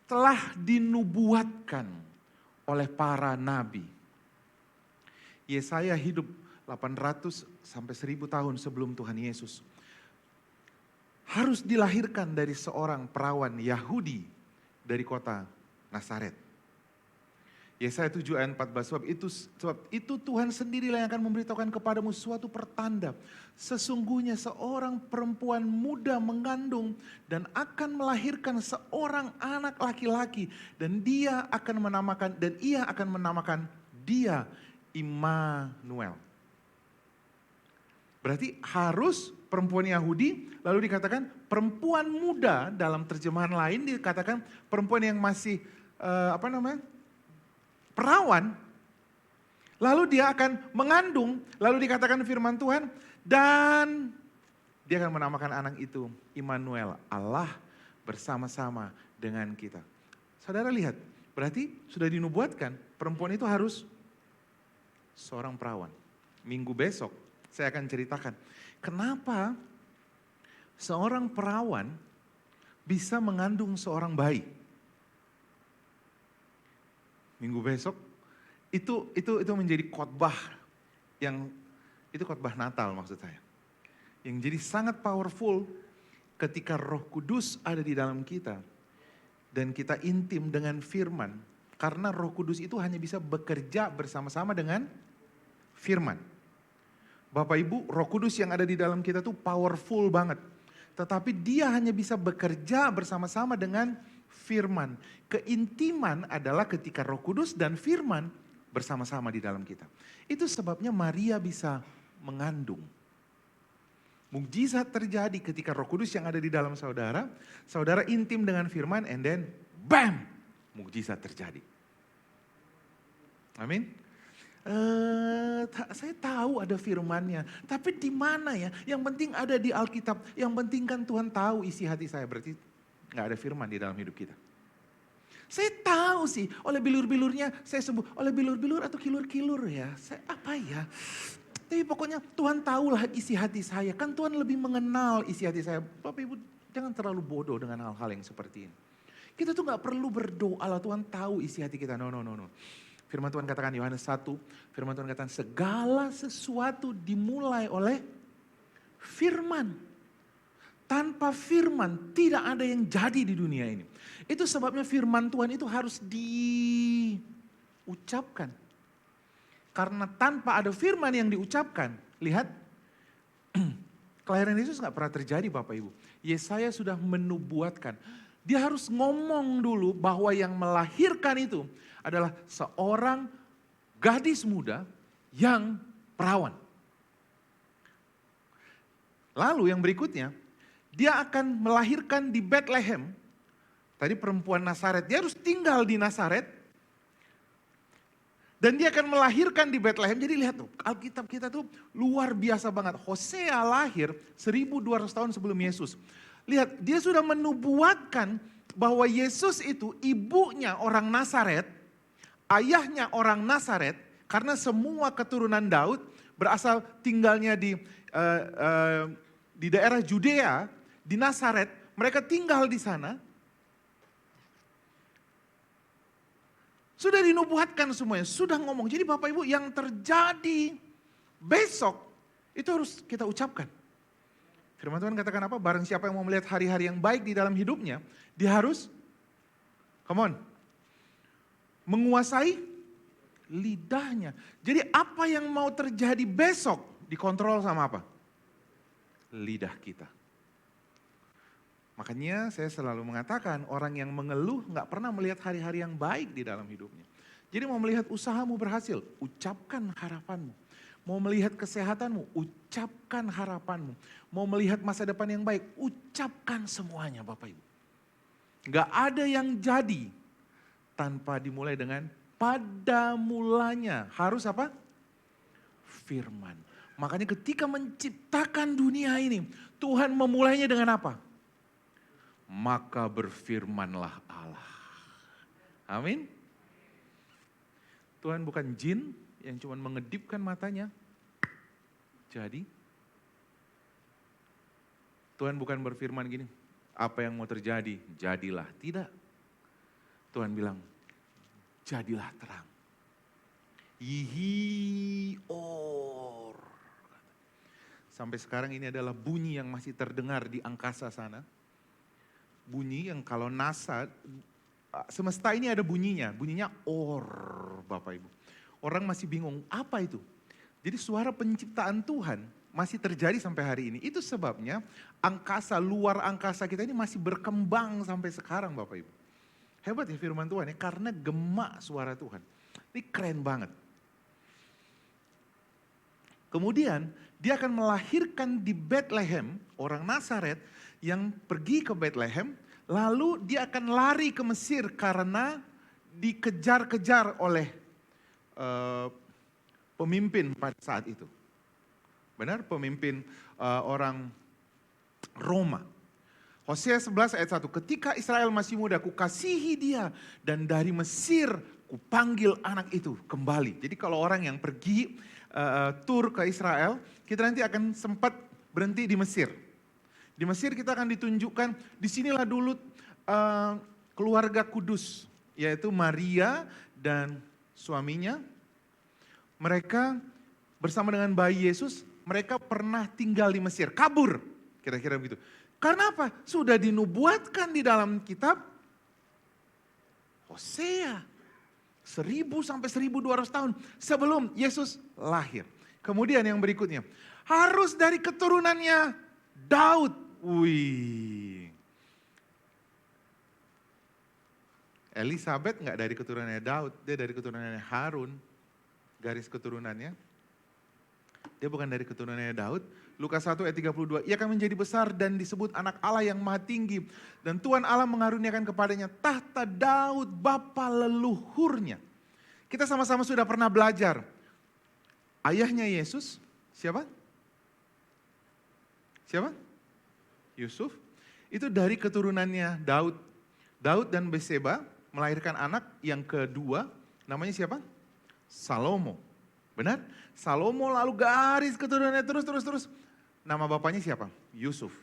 F: telah dinubuatkan oleh para nabi. Yesaya hidup 800 sampai 1000 tahun sebelum Tuhan Yesus. Harus dilahirkan dari seorang perawan Yahudi dari kota Nazaret. Yesaya 7 ayat 14, sebab itu Tuhan sendirilah yang akan memberitahukan kepadamu suatu pertanda. Sesungguhnya seorang perempuan muda mengandung dan akan melahirkan seorang anak laki-laki. Dan ia akan menamakan dia Immanuel. Berarti harus perempuan Yahudi, lalu dikatakan perempuan muda, dalam terjemahan lain dikatakan perempuan yang masih perawan, lalu dia akan mengandung, lalu dikatakan firman Tuhan, dan dia akan menamakan anak itu Immanuel, Allah bersama-sama dengan kita. Saudara lihat, berarti sudah dinubuatkan perempuan itu harus seorang perawan. Minggu besok saya akan ceritakan kenapa seorang perawan bisa mengandung seorang bayi. Minggu besok itu menjadi khotbah itu khotbah Natal maksud saya. Yang jadi sangat powerful ketika Roh Kudus ada di dalam kita dan kita intim dengan firman, karena Roh Kudus itu hanya bisa bekerja bersama-sama dengan firman. Bapak Ibu, Roh Kudus yang ada di dalam kita tuh powerful banget. Tetapi dia hanya bisa bekerja bersama-sama dengan firman. Keintiman adalah ketika Roh Kudus dan firman bersama-sama di dalam kita. Itu sebabnya Maria bisa mengandung. Mukjizat terjadi ketika Roh Kudus yang ada di dalam saudara, saudara intim dengan firman, and then bam, mukjizat terjadi. Amin. Saya tahu ada firman-Nya, tapi di mana ya? Yang penting ada di Alkitab. Yang penting kan Tuhan tahu isi hati saya. Berarti nggak ada firman di dalam hidup kita. Saya tahu sih, oleh bilur-bilurnya saya sembuh. Oleh bilur-bilur atau kilur-kilur ya. Apa ya? Tapi pokoknya Tuhan tahulah isi hati saya. Kan Tuhan lebih mengenal isi hati saya. Bapak Ibu jangan terlalu bodoh dengan hal-hal yang seperti ini. Kita tuh gak perlu berdoa lah Tuhan tahu isi hati kita. No. Firman Tuhan katakan Yohanes 1, firman Tuhan katakan segala sesuatu dimulai oleh firman. Tanpa firman tidak ada yang jadi di dunia ini. Itu sebabnya firman Tuhan itu harus diucapkan. Karena tanpa ada firman yang diucapkan, lihat kelahiran Yesus gak pernah terjadi Bapak Ibu. Yesaya sudah menubuatkan. Dia harus ngomong dulu bahwa yang melahirkan itu adalah seorang gadis muda yang perawan. Lalu yang berikutnya, dia akan melahirkan di Bethlehem. Tadi perempuan Nazaret, dia harus tinggal di Nazaret. Dan dia akan melahirkan di Bethlehem. Jadi lihat tuh, Alkitab kita tuh luar biasa banget. Hosea lahir 1200 tahun sebelum Yesus. Lihat, dia sudah menubuatkan bahwa Yesus itu ibunya orang Nazaret, ayahnya orang Nazaret, karena semua keturunan Daud berasal tinggalnya di daerah Judea, di Nazaret, mereka tinggal di sana. Sudah dinubuatkan semuanya, sudah ngomong. Jadi Bapak Ibu yang terjadi besok itu harus kita ucapkan. Firman Tuhan katakan apa? Barang siapa yang mau melihat hari-hari yang baik di dalam hidupnya, dia harus, menguasai lidahnya. Jadi apa yang mau terjadi besok dikontrol sama apa? Lidah kita. Makanya saya selalu mengatakan orang yang mengeluh gak pernah melihat hari-hari yang baik di dalam hidupnya. Jadi mau melihat usahamu berhasil, ucapkan harapanmu. Mau melihat kesehatanmu, ucapkan harapanmu. Mau melihat masa depan yang baik, ucapkan semuanya Bapak Ibu. Gak ada yang jadi tanpa dimulai dengan pada mulanya. Harus apa? Firman. Makanya ketika menciptakan dunia ini, Tuhan memulainya dengan apa? Maka berfirmanlah Allah. Amin. Tuhan bukan jin yang cuma mengedipkan matanya. Jadi, Tuhan bukan berfirman gini, apa yang mau terjadi, jadilah. Tidak. Tuhan bilang, jadilah terang. Yihior. Sampai sekarang ini adalah bunyi yang masih terdengar di angkasa sana. Bunyi yang kalau NASA, semesta ini ada bunyinya or, Bapak Ibu. Orang masih bingung, apa itu? Jadi suara penciptaan Tuhan masih terjadi sampai hari ini. Itu sebabnya angkasa, luar angkasa kita ini masih berkembang sampai sekarang Bapak Ibu. Hebat ya firman Tuhan ya, karena gema suara Tuhan. Ini keren banget. Kemudian dia akan melahirkan di Bethlehem, orang Nazaret yang pergi ke Bethlehem, lalu dia akan lari ke Mesir karena dikejar-kejar oleh pemimpin pada saat itu. Benar, pemimpin orang Roma. Hosea 11 ayat 1, ketika Israel masih muda, kukasihi dia dan dari Mesir kupanggil anak itu kembali. Jadi kalau orang yang pergi tur ke Israel, kita nanti akan sempat berhenti di Mesir. Di Mesir kita akan ditunjukkan, disinilah dulu keluarga kudus, yaitu Maria dan suaminya. Mereka bersama dengan bayi Yesus, mereka pernah tinggal di Mesir, kabur, kira-kira begitu. Karena apa? Sudah dinubuatkan di dalam kitab Hosea. 1000 sampai 1200 tahun sebelum Yesus lahir. Kemudian yang berikutnya, harus dari keturunannya Daud. Wih. Elizabeth nggak dari keturunannya Daud, dia dari keturunannya Harun. Garis keturunannya. Dia bukan dari keturunannya Daud. Lukas 1 ayat 32, ia akan menjadi besar dan disebut anak Allah yang maha tinggi. Dan Tuhan Allah mengaruniakan kepadanya tahta Daud bapa leluhurnya. Kita sama-sama sudah pernah belajar. Ayahnya Yesus, siapa? Siapa? Yusuf. Itu dari keturunannya Daud. Daud dan Batseba melahirkan anak yang kedua, namanya siapa? Salomo. Benar? Salomo lalu garis keturunannya terus. Nama bapaknya siapa? Yusuf.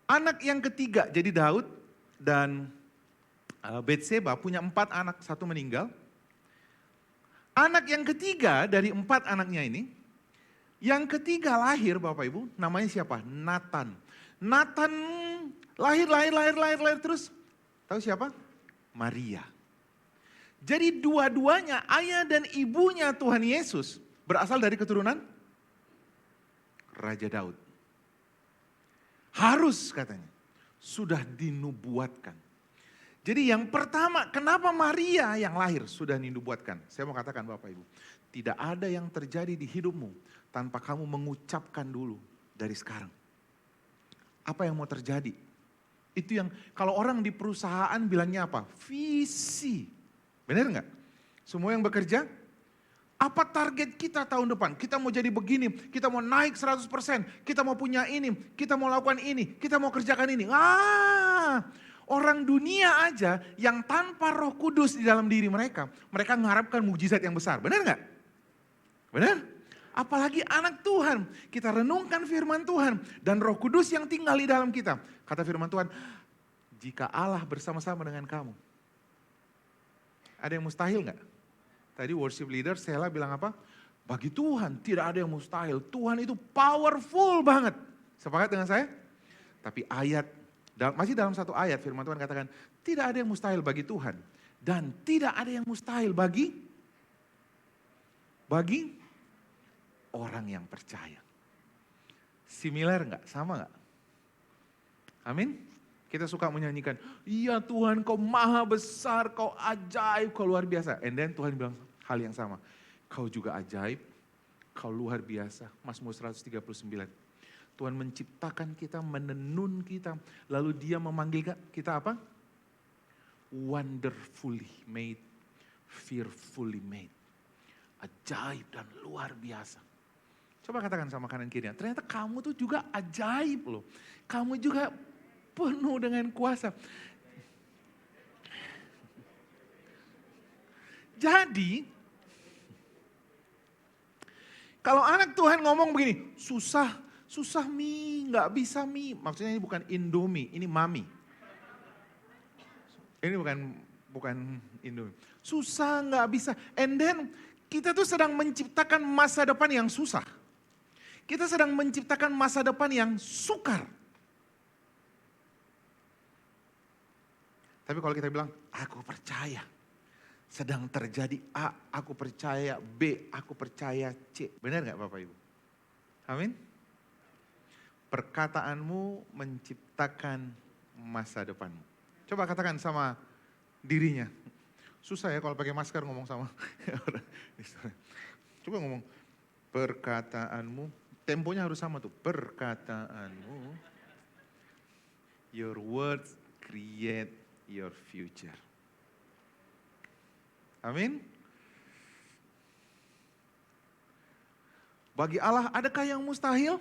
F: Anak yang ketiga, jadi Daud dan Batseba punya 4 anak, 1 meninggal. Anak yang ketiga dari 4 anaknya ini, yang ketiga lahir Bapak Ibu, namanya siapa? Nathan. Nathan lahir terus. Tahu siapa? Maria. Jadi dua-duanya ayah dan ibunya Tuhan Yesus berasal dari keturunan Raja Daud. Harus katanya, sudah dinubuatkan. Jadi yang pertama, kenapa Maria yang lahir sudah dinubuatkan? Saya mau katakan Bapak Ibu, tidak ada yang terjadi di hidupmu tanpa kamu mengucapkan dulu dari sekarang. Apa yang mau terjadi? Itu yang kalau orang di perusahaan bilangnya apa? Visi. Benar enggak? Semua yang bekerja, apa target kita tahun depan? Kita mau jadi begini, kita mau naik 100%, kita mau punya ini, kita mau lakukan ini, kita mau kerjakan ini. Orang dunia aja yang tanpa Roh Kudus di dalam diri mereka, mereka mengharapkan mukjizat yang besar. Benar enggak? Benar? Apalagi anak Tuhan, kita renungkan firman Tuhan dan Roh Kudus yang tinggal di dalam kita. Kata firman Tuhan, jika Allah bersama-sama dengan kamu, ada yang mustahil enggak? Tadi worship leader Sela bilang apa? Bagi Tuhan tidak ada yang mustahil. Tuhan itu powerful banget. Sepakat dengan saya? Tapi masih dalam satu ayat firman Tuhan katakan, tidak ada yang mustahil bagi Tuhan. Dan tidak ada yang mustahil bagi orang yang percaya. Similar enggak? Sama enggak? Amin? Kita suka menyanyikan, iya Tuhan kau maha besar, kau ajaib, kau luar biasa. And then Tuhan bilang hal yang sama. Kau juga ajaib, kau luar biasa. Mazmur 139. Tuhan menciptakan kita, menenun kita. Lalu dia memanggil kita apa? Wonderfully made, fearfully made. Ajaib dan luar biasa. Coba katakan sama kanan kirinya, ternyata kamu tuh juga ajaib loh. Kamu juga penuh dengan kuasa. Jadi, kalau anak Tuhan ngomong begini, susah Mi, nggak bisa Mi. Maksudnya ini bukan Indomie, ini Mami. Ini bukan Indomie. Susah, nggak bisa. And then kita tuh sedang menciptakan masa depan yang susah. Kita sedang menciptakan masa depan yang sukar. Tapi kalau kita bilang, aku percaya. Sedang terjadi A, aku percaya B, aku percaya C. Benar gak Bapak Ibu? Amin. Perkataanmu menciptakan masa depanmu. Coba katakan sama dirinya. Susah ya kalau pakai masker ngomong sama orang. Coba ngomong, perkataanmu, temponya harus sama tuh. Perkataanmu, your words create your future. Amin. Bagi Allah adakah yang mustahil?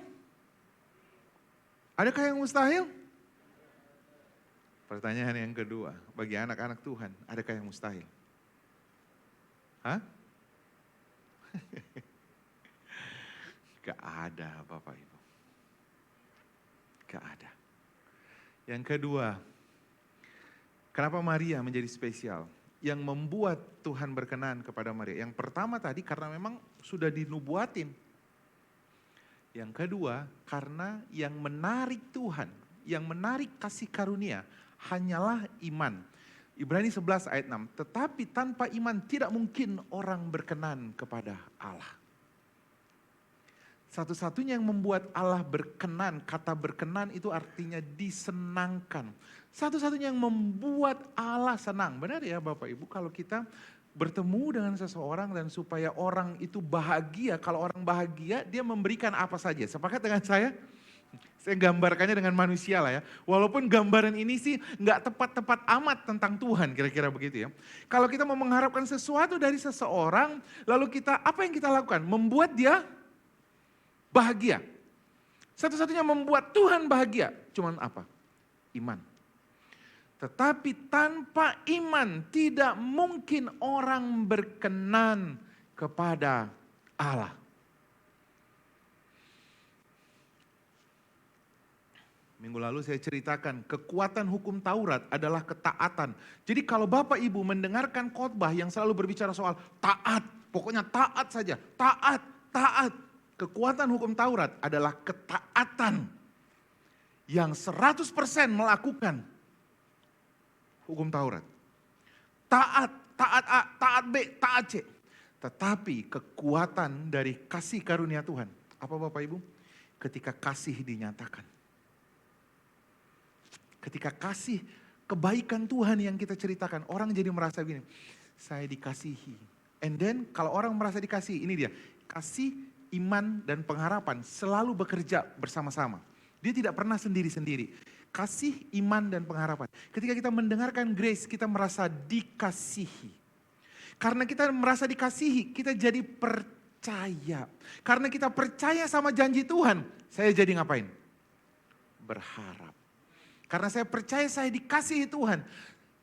F: Adakah yang mustahil? Pertanyaan yang kedua, bagi anak-anak Tuhan, adakah yang mustahil? Hah? Gak ada Bapak Ibu. Gak ada. Yang kedua, kenapa Maria menjadi spesial? Yang membuat Tuhan berkenan kepada Maria. Yang pertama tadi karena memang sudah dinubuatin. Yang kedua karena yang menarik Tuhan, yang menarik kasih karunia hanyalah iman. Ibrani 11 ayat 6. Tetapi tanpa iman tidak mungkin orang berkenan kepada Allah. Satu-satunya yang membuat Allah berkenan, kata berkenan itu artinya disenangkan. Satu-satunya yang membuat Allah senang. Benar ya Bapak Ibu, kalau kita bertemu dengan seseorang dan supaya orang itu bahagia. Kalau orang bahagia dia memberikan apa saja. Sepakat dengan saya? Saya gambarkannya dengan manusia lah ya. Walaupun gambaran ini sih nggak tepat-tepat amat tentang Tuhan, kira-kira begitu ya. Kalau kita mau mengharapkan sesuatu dari seseorang, lalu kita apa yang kita lakukan? Membuat dia bahagia. Satu-satunya membuat Tuhan bahagia, cuman apa? Iman. Tetapi tanpa iman tidak mungkin orang berkenan kepada Allah. Minggu lalu saya ceritakan kekuatan hukum Taurat adalah ketaatan. Jadi kalau Bapak Ibu mendengarkan khotbah yang selalu berbicara soal taat, pokoknya taat saja, taat, taat. Kekuatan hukum Taurat adalah ketaatan yang 100% melakukan hukum Taurat. Taat, taat A, taat B, taat C. Tetapi kekuatan dari kasih karunia Tuhan. Apa Bapak Ibu? Ketika kasih dinyatakan. Ketika kasih kebaikan Tuhan yang kita ceritakan. Orang jadi merasa begini, saya dikasihi. And then kalau orang merasa dikasihi, ini dia. Kasih, iman, dan pengharapan selalu bekerja bersama-sama. Dia tidak pernah sendiri-sendiri. Kasih, iman, dan pengharapan. Ketika kita mendengarkan grace, kita merasa dikasihi. Karena kita merasa dikasihi, kita jadi percaya. Karena kita percaya sama janji Tuhan, saya jadi ngapain? Berharap. Karena saya percaya saya dikasihi Tuhan.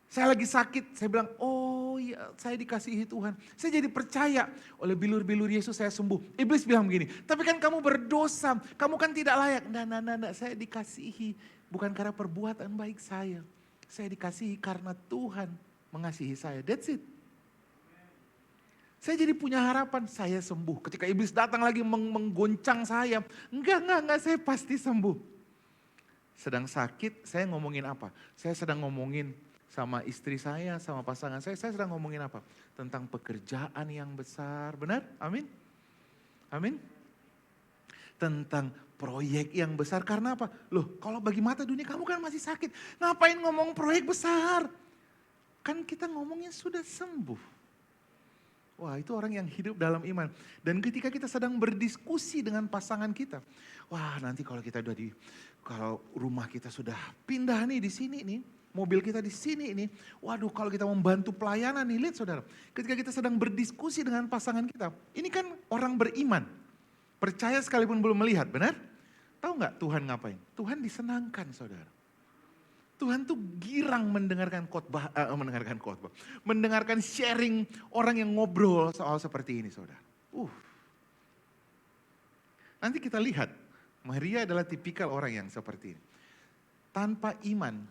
F: Saya lagi sakit, saya bilang, oh ya saya dikasihi Tuhan. Saya jadi percaya oleh bilur-bilur Yesus saya sembuh. Iblis bilang begini, tapi kan kamu berdosa, kamu kan tidak layak. Nah, saya dikasihi bukan karena perbuatan baik saya. Saya dikasihi karena Tuhan mengasihi saya, that's it. Saya jadi punya harapan, saya sembuh. Ketika iblis datang lagi menggoncang saya, enggak, saya pasti sembuh. Sedang sakit, saya ngomongin apa? Saya sedang ngomongin sama istri saya, sama pasangan saya sedang ngomongin apa? Tentang pekerjaan yang besar, benar? Amin? Amin? Tentang proyek yang besar, karena apa? Loh, kalau bagi mata dunia kamu kan masih sakit, ngapain ngomong proyek besar? Kan kita ngomongnya sudah sembuh. Wah, itu orang yang hidup dalam iman. Dan ketika kita sedang berdiskusi dengan pasangan kita, wah nanti kalau kita kalau rumah kita sudah pindah nih di sini nih, mobil kita di sini ini, waduh kalau kita membantu pelayanan nih, lihat saudara. Ketika kita sedang berdiskusi dengan pasangan kita, ini kan orang beriman. Percaya sekalipun belum melihat, benar? Tahu nggak Tuhan ngapain? Tuhan disenangkan saudara. Tuhan tuh girang mendengarkan sharing orang yang ngobrol soal seperti ini, saudara. Nanti kita lihat, Maria adalah tipikal orang yang seperti ini. Tanpa iman,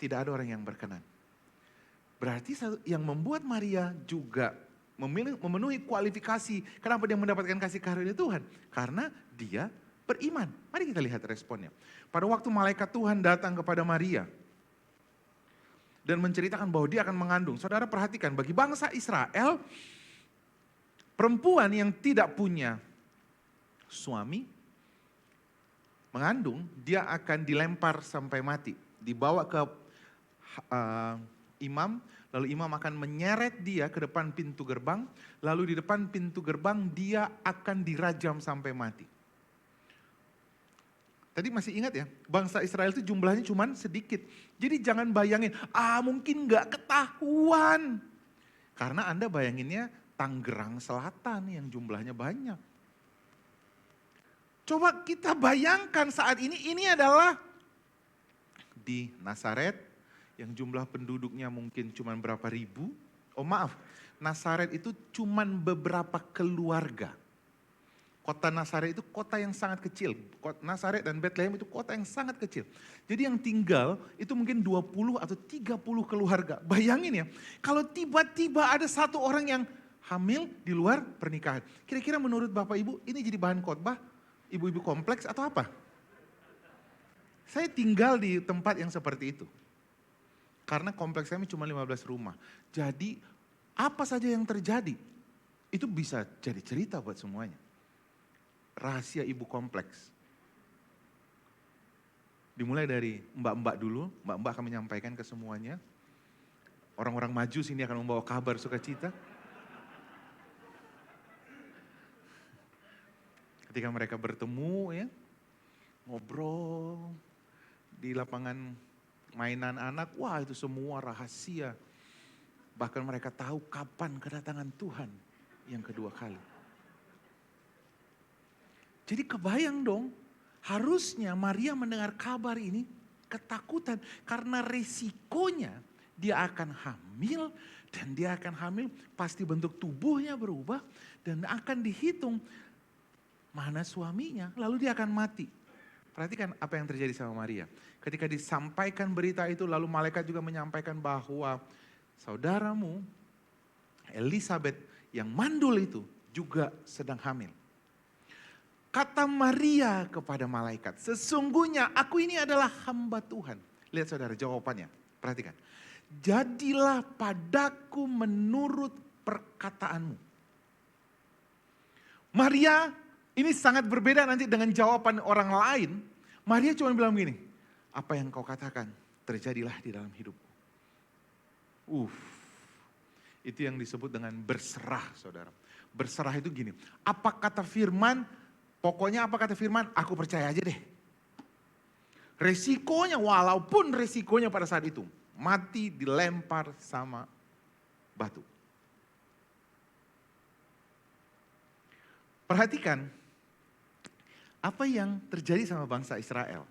F: tidak ada orang yang berkenan. Berarti yang membuat Maria juga memenuhi kualifikasi kenapa dia mendapatkan kasih karunia Tuhan. Karena dia beriman. Mari kita lihat responnya. Pada waktu malaikat Tuhan datang kepada Maria dan menceritakan bahwa dia akan mengandung. Saudara perhatikan, bagi bangsa Israel, perempuan yang tidak punya suami mengandung, dia akan dilempar sampai mati. Dibawa ke imam, lalu imam akan menyeret dia ke depan pintu gerbang, lalu di depan pintu gerbang dia akan dirajam sampai mati. Tadi masih ingat ya, bangsa Israel itu jumlahnya cuma sedikit. Jadi jangan bayangin, mungkin gak ketahuan. Karena Anda bayanginnya Tangerang Selatan yang jumlahnya banyak. Coba kita bayangkan saat ini adalah di Nazaret yang jumlah penduduknya mungkin cuma berapa ribu. Nazaret itu cuma beberapa keluarga. Kota Nazaret itu kota yang sangat kecil. Nazaret dan Bethlehem itu kota yang sangat kecil. Jadi yang tinggal itu mungkin 20 atau 30 keluarga. Bayangin ya, kalau tiba-tiba ada satu orang yang hamil di luar pernikahan. Kira-kira menurut Bapak Ibu ini jadi bahan khotbah? Ibu-ibu kompleks atau apa? Saya tinggal di tempat yang seperti itu. Karena kompleks kami cuma 15 rumah. Jadi apa saja yang terjadi, itu bisa jadi cerita buat semuanya. Rahasia ibu kompleks. Dimulai dari mbak-mbak dulu, mbak-mbak akan menyampaikan ke semuanya. Orang-orang maju sini akan membawa kabar sukacita. Ketika mereka bertemu ya, ngobrol di lapangan mainan anak, wah itu semua rahasia. Bahkan mereka tahu kapan kedatangan Tuhan yang kedua kali. Jadi kebayang dong, harusnya Maria mendengar kabar ini ketakutan. Karena resikonya dia akan hamil dan dia akan hamil pasti bentuk tubuhnya berubah. Dan akan dihitung mana suaminya, lalu dia akan mati. Perhatikan apa yang terjadi sama Maria. Ketika disampaikan berita itu lalu malaikat juga menyampaikan bahwa saudaramu Elizabeth yang mandul itu juga sedang hamil. Kata Maria kepada malaikat, sesungguhnya aku ini adalah hamba Tuhan. Lihat saudara jawabannya, perhatikan. Jadilah padaku menurut perkataanmu. Maria ini sangat berbeda nanti dengan jawaban orang lain. Maria cuma bilang begini, apa yang kau katakan terjadilah di dalam hidupku. Itu yang disebut dengan berserah saudara. Berserah itu gini, apa kata firman, pokoknya apa kata firman, aku percaya aja deh. Resikonya, walaupun resikonya pada saat itu, mati dilempar sama batu. Perhatikan, apa yang terjadi sama bangsa Israel.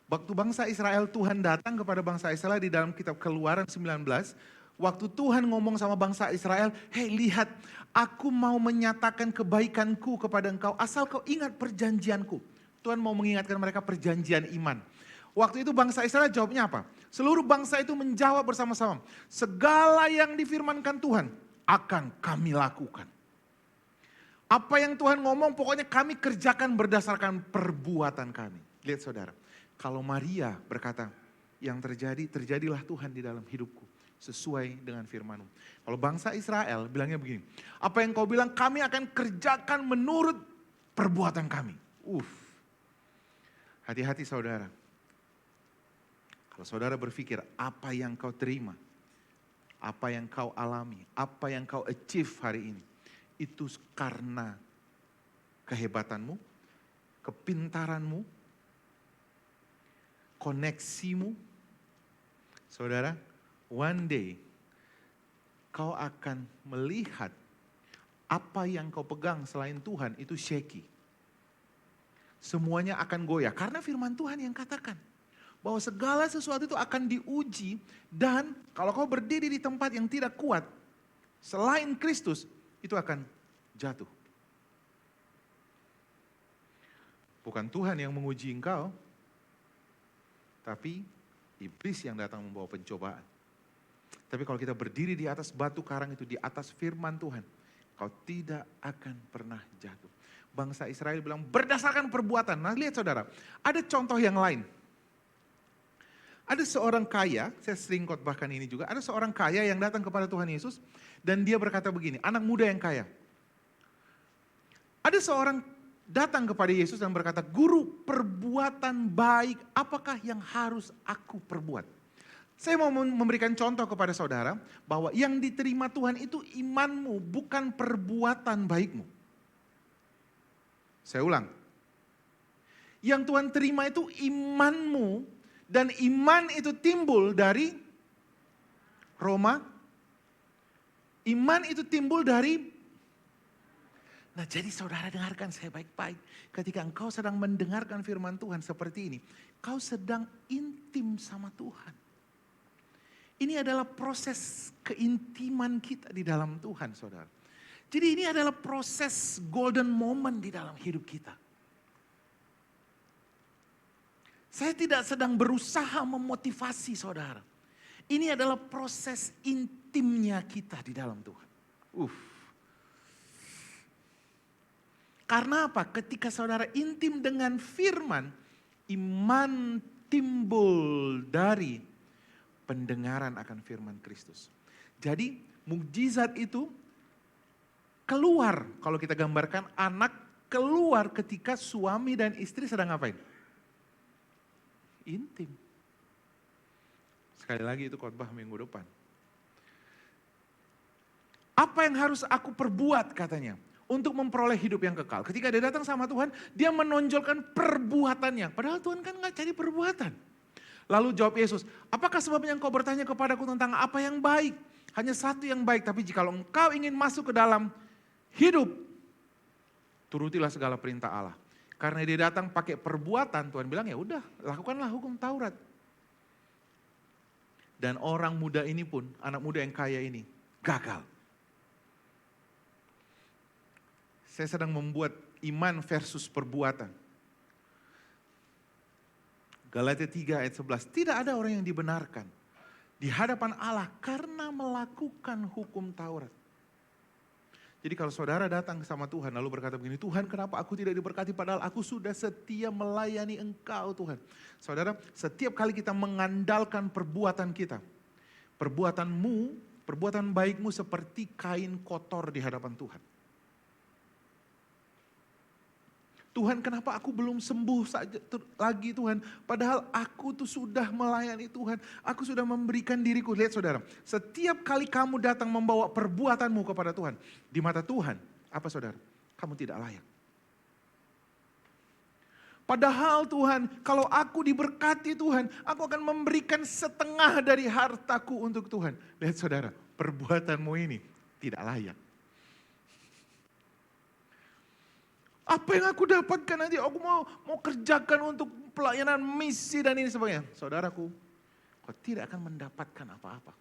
F: Waktu bangsa Israel, Tuhan datang kepada bangsa Israel di dalam kitab Keluaran 19. Waktu Tuhan ngomong sama bangsa Israel, hei lihat, aku mau menyatakan kebaikanku kepada engkau asal kau ingat perjanjianku. Tuhan mau mengingatkan mereka perjanjian iman. Waktu itu bangsa Israel jawabnya apa? Seluruh bangsa itu menjawab bersama-sama, segala yang difirmankan Tuhan akan kami lakukan. Apa yang Tuhan ngomong pokoknya kami kerjakan berdasarkan perbuatan kami. Lihat saudara, kalau Maria berkata, yang terjadi, terjadilah Tuhan di dalam hidupku. Sesuai dengan firman-Mu. Kalau bangsa Israel bilangnya begini, apa yang kau bilang kami akan kerjakan menurut perbuatan kami. Hati-hati saudara. Kalau saudara berpikir apa yang kau terima, apa yang kau alami, apa yang kau achieve hari ini, itu karena kehebatanmu, kepintaranmu, koneksimu. Saudara, one day kau akan melihat apa yang kau pegang selain Tuhan itu shaky. Semuanya akan goyah karena firman Tuhan yang katakan. bahwa segala sesuatu itu akan diuji dan kalau kau berdiri di tempat yang tidak kuat selain Kristus, itu akan jatuh. Bukan Tuhan yang menguji engkau, tapi iblis yang datang membawa pencobaan. Tapi kalau kita berdiri di atas batu karang itu, di atas firman Tuhan, kau tidak akan pernah jatuh. Bangsa Israel bilang berdasarkan perbuatan. Nah lihat saudara, ada contoh yang lain. Ada seorang kaya, saya sering khotbahkan ini juga, ada seorang kaya yang datang kepada Tuhan Yesus dan dia berkata begini, anak muda yang kaya. Ada seorang datang kepada Yesus dan berkata, "Guru, perbuatan baik apakah yang harus aku perbuat?" Saya mau memberikan contoh kepada saudara bahwa yang diterima Tuhan itu imanmu, bukan perbuatan baikmu. Saya ulang. Yang Tuhan terima itu imanmu, dan iman itu timbul dari Roma. Iman itu timbul dari. Nah jadi saudara dengarkan saya baik-baik. Ketika engkau sedang mendengarkan firman Tuhan seperti ini, kau sedang intim sama Tuhan. Ini adalah proses keintiman kita di dalam Tuhan, saudara. Jadi ini adalah proses golden moment di dalam hidup kita. Saya tidak sedang berusaha memotivasi saudara. Ini adalah proses intimnya kita di dalam Tuhan. Karena apa? Ketika saudara intim dengan firman, iman timbul dari pendengaran akan firman Kristus. Jadi mukjizat itu keluar, kalau kita gambarkan anak keluar ketika suami dan istri sedang ngapain? Intim. Sekali lagi itu khotbah minggu depan. Apa yang harus aku perbuat katanya untuk memperoleh hidup yang kekal? Ketika dia datang sama Tuhan, dia menonjolkan perbuatannya. Padahal Tuhan kan gak cari perbuatan. Lalu jawab Yesus, apakah sebabnya engkau bertanya kepadaku tentang apa yang baik? Hanya satu yang baik, tapi jika engkau ingin masuk ke dalam hidup, turutilah segala perintah Allah. Karena dia datang pakai perbuatan, Tuhan bilang ya udah, lakukanlah hukum Taurat. Dan orang muda ini pun, anak muda yang kaya ini, gagal. Saya sedang membuat iman versus perbuatan. Galatia 3 ayat 11, tidak ada orang yang dibenarkan di hadapan Allah karena melakukan hukum Taurat. Jadi kalau saudara datang sama Tuhan lalu berkata begini, Tuhan kenapa aku tidak diberkati padahal aku sudah setia melayani Engkau Tuhan. Saudara, setiap kali kita mengandalkan perbuatan kita, perbuatan baikmu seperti kain kotor di hadapan Tuhan. Tuhan kenapa aku belum sembuh saja lagi Tuhan. Padahal aku tuh sudah melayani Tuhan. Aku sudah memberikan diriku. Lihat saudara, setiap kali kamu datang membawa perbuatanmu kepada Tuhan. Di mata Tuhan, apa saudara? Kamu tidak layak. Padahal Tuhan, kalau aku diberkati Tuhan, aku akan memberikan setengah dari hartaku untuk Tuhan. Lihat saudara, perbuatanmu ini tidak layak. Apa yang aku dapatkan nanti, aku mau kerjakan untuk pelayanan misi dan ini sebagainya. Saudaraku, kau tidak akan mendapatkan apa-apa.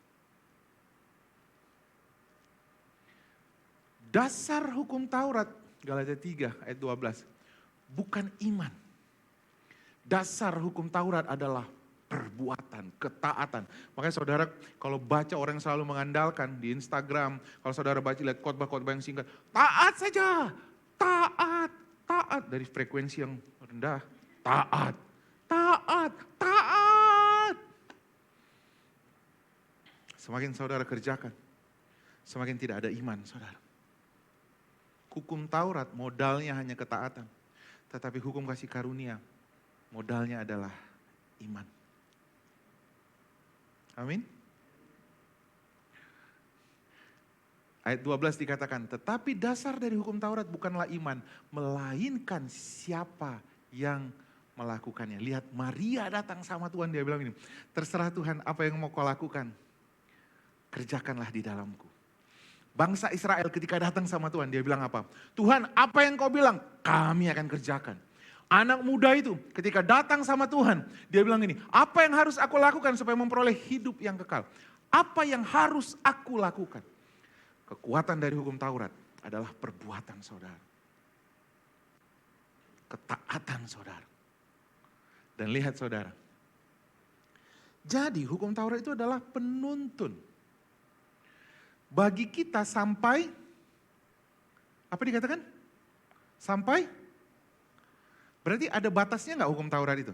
F: Dasar hukum Taurat, Galatia 3 ayat 12, bukan iman. Dasar hukum Taurat adalah perbuatan, ketaatan. Makanya saudara kalau baca orang yang selalu mengandalkan di Instagram, kalau saudara baca lihat khotbah-khotbah yang singkat, taat saja. Taat dari frekuensi yang rendah. Taat. Semakin saudara kerjakan, semakin tidak ada iman saudara. Hukum Taurat modalnya hanya ketaatan. Tetapi hukum kasih karunia modalnya adalah iman. Amin. Ayat 12 dikatakan, tetapi dasar dari hukum Taurat bukanlah iman, melainkan siapa yang melakukannya. Lihat Maria datang sama Tuhan, dia bilang ini, terserah Tuhan apa yang mau kau lakukan, kerjakanlah di dalamku. Bangsa Israel ketika datang sama Tuhan, dia bilang apa? Tuhan apa yang kau bilang, kami akan kerjakan. Anak muda itu ketika datang sama Tuhan, dia bilang gini, apa yang harus aku lakukan supaya memperoleh hidup yang kekal? Apa yang harus aku lakukan? Kekuatan dari hukum Taurat adalah perbuatan saudara. Ketaatan saudara. Dan lihat saudara. Jadi hukum Taurat itu adalah penuntun. Bagi kita sampai, apa dikatakan? Sampai, berarti ada batasnya nggak hukum Taurat itu?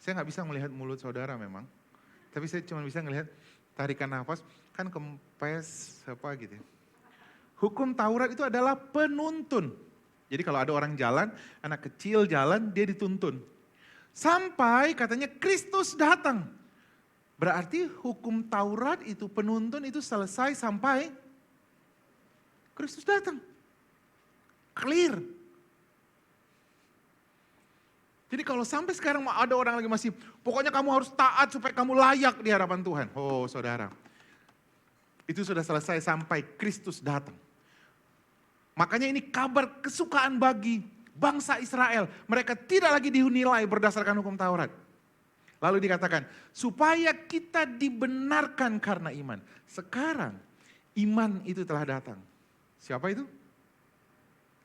F: Saya nggak bisa melihat mulut saudara memang. Tapi saya cuma bisa melihat tarikan nafas, kan kempes apa gitu. Hukum Taurat itu adalah penuntun. Jadi kalau ada orang jalan, anak kecil jalan, dia dituntun. Sampai katanya Kristus datang. Berarti hukum Taurat itu penuntun itu selesai sampai Kristus datang. Clear. Jadi kalau sampai sekarang ada orang lagi masih, pokoknya kamu harus taat supaya kamu layak di hadapan Tuhan. Oh saudara, itu sudah selesai sampai Kristus datang. Makanya ini kabar kesukaan bagi bangsa Israel. Mereka tidak lagi dinilai berdasarkan hukum Taurat. Lalu dikatakan, supaya kita dibenarkan karena iman. Sekarang iman itu telah datang. Siapa itu?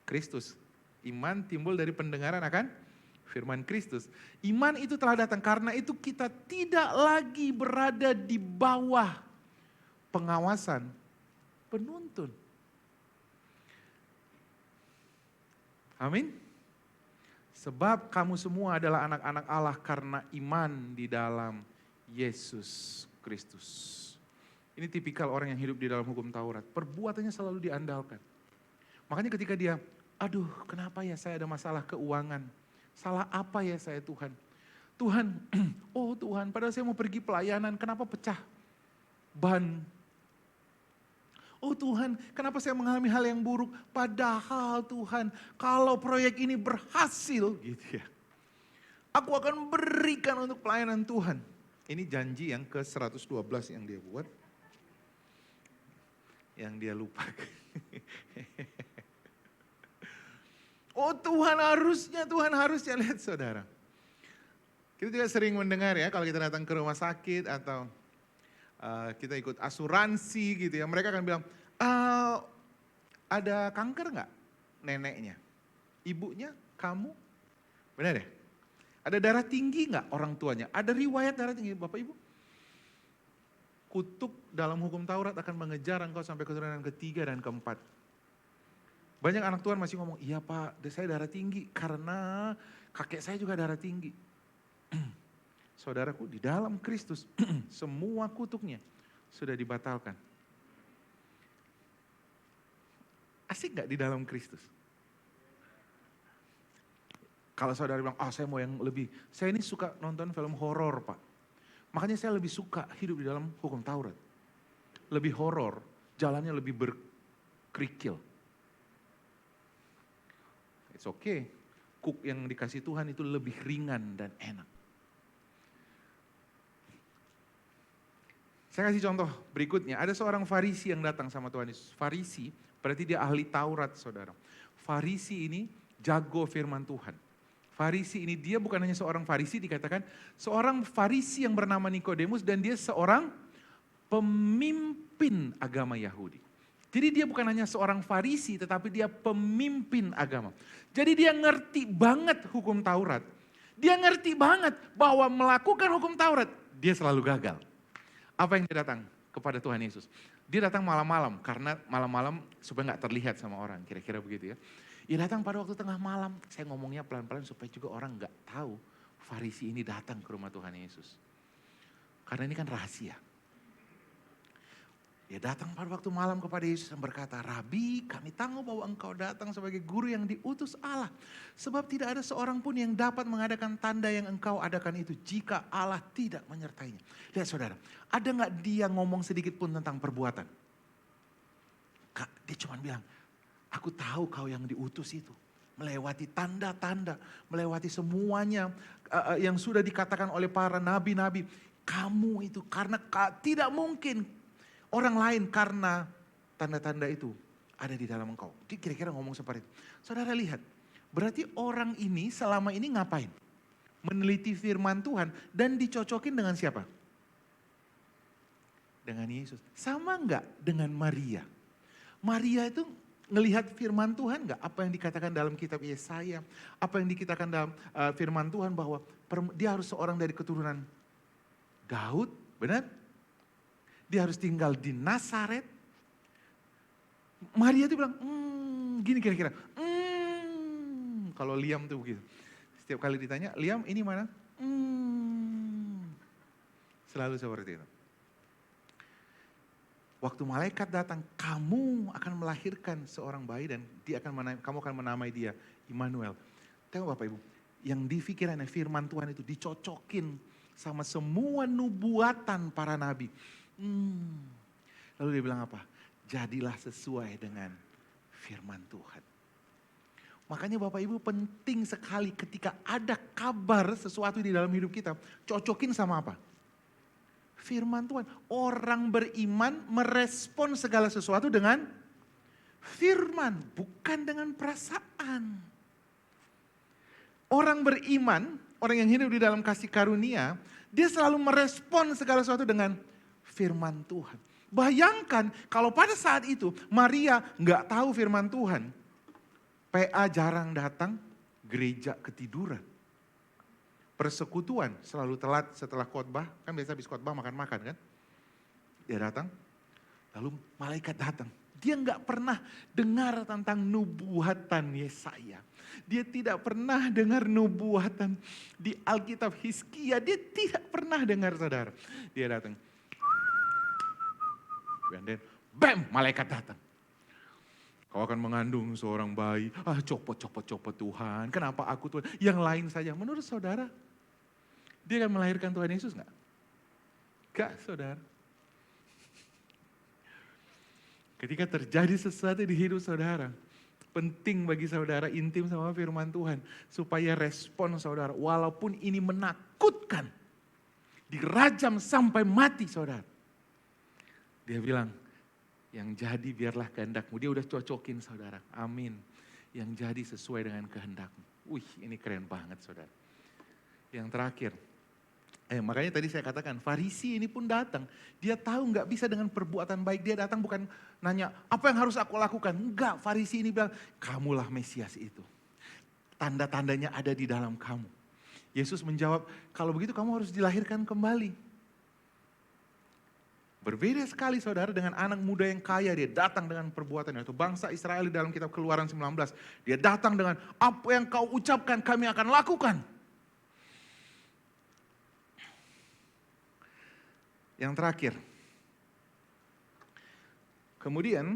F: Kristus. Iman timbul dari pendengaran akan firman Kristus. Iman itu telah datang, karena itu kita tidak lagi berada di bawah pengawasan penuntun. Amin. Sebab kamu semua adalah anak-anak Allah karena iman di dalam Yesus Kristus. Ini tipikal orang yang hidup di dalam hukum Taurat. Perbuatannya selalu diandalkan. Makanya ketika dia, aduh kenapa ya saya ada masalah keuangan. Salah apa ya saya Tuhan? Tuhan, oh Tuhan padahal saya mau pergi pelayanan, kenapa pecah ban? Oh Tuhan, kenapa saya mengalami hal yang buruk? Padahal Tuhan, kalau proyek ini berhasil, gitu ya. Aku akan berikan untuk pelayanan Tuhan. Ini janji yang ke-112 yang dia buat. Yang dia lupa. Oh Tuhan harusnya, lihat saudara. Kita juga sering mendengar ya, kalau kita datang ke rumah sakit atau kita ikut asuransi gitu ya, mereka akan bilang, ada kanker nggak neneknya? Ibunya, kamu? Benar ya? Ada darah tinggi nggak orang tuanya? Ada riwayat darah tinggi, Bapak Ibu? Kutuk dalam hukum Taurat akan mengejar engkau sampai keturunan ketiga dan keempat. Banyak anak Tuhan masih ngomong, iya Pak, saya darah tinggi karena kakek saya juga darah tinggi. Saudaraku, di dalam Kristus semua kutuknya sudah dibatalkan. Asik gak di dalam Kristus? Kalau saudara bilang, saya mau yang lebih, saya ini suka nonton film horor Pak. Makanya saya lebih suka hidup di dalam hukum Taurat. Lebih horor, jalannya lebih berkerikil. It's okay, cook yang dikasih Tuhan itu lebih ringan dan enak. Saya kasih contoh berikutnya, ada seorang Farisi yang datang sama Tuhan Yesus. Farisi berarti dia ahli Taurat saudara. Farisi ini jago firman Tuhan. Farisi ini dia bukan hanya seorang Farisi, dikatakan seorang Farisi yang bernama Nikodemus dan dia seorang pemimpin agama Yahudi. Jadi dia bukan hanya seorang Farisi tetapi dia pemimpin agama. Jadi dia ngerti banget hukum Taurat. Dia ngerti banget bahwa melakukan hukum Taurat dia selalu gagal. Apa yang dia datang kepada Tuhan Yesus? Dia datang malam-malam, karena malam-malam supaya gak terlihat sama orang, kira-kira begitu ya. Dia datang pada waktu tengah malam, saya ngomongnya pelan-pelan supaya juga orang gak tahu Farisi ini datang ke rumah Tuhan Yesus. Karena ini kan rahasia. Dia datang pada waktu malam kepada Yesus dan berkata, Rabi, kami tahu bahwa engkau datang sebagai guru yang diutus Allah. Sebab tidak ada seorang pun yang dapat mengadakan tanda yang engkau adakan itu jika Allah tidak menyertainya. Lihat saudara, ada gak dia ngomong sedikit pun tentang perbuatan? Kak, dia cuma bilang, aku tahu kau yang diutus itu. Melewati tanda-tanda, melewati semuanya yang sudah dikatakan oleh para nabi-nabi. Kamu itu karena tidak mungkin orang lain karena tanda-tanda itu ada di dalam engkau. Dia kira-kira ngomong seperti itu. Saudara lihat, Berarti orang ini selama ini ngapain? Meneliti firman Tuhan dan dicocokin dengan siapa? Dengan Yesus. Sama enggak dengan Maria? Maria itu ngelihat firman Tuhan enggak? Apa yang dikatakan dalam kitab Yesaya, apa yang dikatakan dalam firman Tuhan bahwa dia harus seorang dari keturunan Daud, benar? Dia harus tinggal di Nazaret. Maria itu bilang, gini kira-kira, kalau Liam tuh begitu. Setiap kali ditanya, Liam ini mana? Selalu seperti itu. Waktu malaikat datang, kamu akan melahirkan seorang bayi dan kamu akan menamai dia Immanuel. Tengok Bapak Ibu, yang di pikirannya firman Tuhan itu dicocokin sama semua nubuatan para nabi. Lalu dia bilang apa? Jadilah sesuai dengan firman Tuhan. Makanya Bapak Ibu penting sekali ketika ada kabar sesuatu di dalam hidup kita, cocokin sama apa? Firman Tuhan. Orang beriman merespon segala sesuatu dengan firman, bukan dengan perasaan. Orang beriman, orang yang hidup di dalam kasih karunia, dia selalu merespon segala sesuatu dengan firman Tuhan. Bayangkan kalau pada saat itu Maria nggak tahu firman Tuhan, PA jarang datang, gereja ketiduran. Persekutuan selalu telat setelah khotbah, kan biasa habis khotbah makan-makan kan. Dia datang, lalu malaikat datang. Dia nggak pernah dengar tentang nubuatan Yesaya. Dia tidak pernah dengar nubuatan di Alkitab Hizkia. Dia tidak pernah dengar, saudara. Dia datang. Dan then, bam, malaikat datang. Kau akan mengandung seorang bayi. Copot Tuhan. Kenapa aku Tuhan? Yang lain saja. Menurut saudara, dia akan melahirkan Tuhan Yesus enggak? Enggak, saudara. Ketika terjadi sesuatu di hidup saudara, penting bagi saudara intim sama firman Tuhan. Supaya respon saudara, walaupun ini menakutkan, dirajam sampai mati saudara. Dia bilang, yang jadi biarlah kehendakmu. Dia udah cocokin saudara. Amin. Yang jadi sesuai dengan kehendakmu. Wih, ini keren banget saudara. Yang terakhir. Makanya tadi saya katakan Farisi ini pun datang. Dia tahu nggak bisa dengan perbuatan baik. Dia datang bukan nanya apa yang harus aku lakukan. Enggak, Farisi ini bilang kamulah Mesias itu. Tanda-tandanya ada di dalam kamu. Yesus menjawab, kalau begitu kamu harus dilahirkan kembali. Berbeda sekali saudara dengan anak muda yang kaya, dia datang dengan perbuatannya. Itu bangsa Israel di dalam kitab Keluaran 19. Dia datang dengan apa yang kau ucapkan kami akan lakukan. Yang terakhir. Kemudian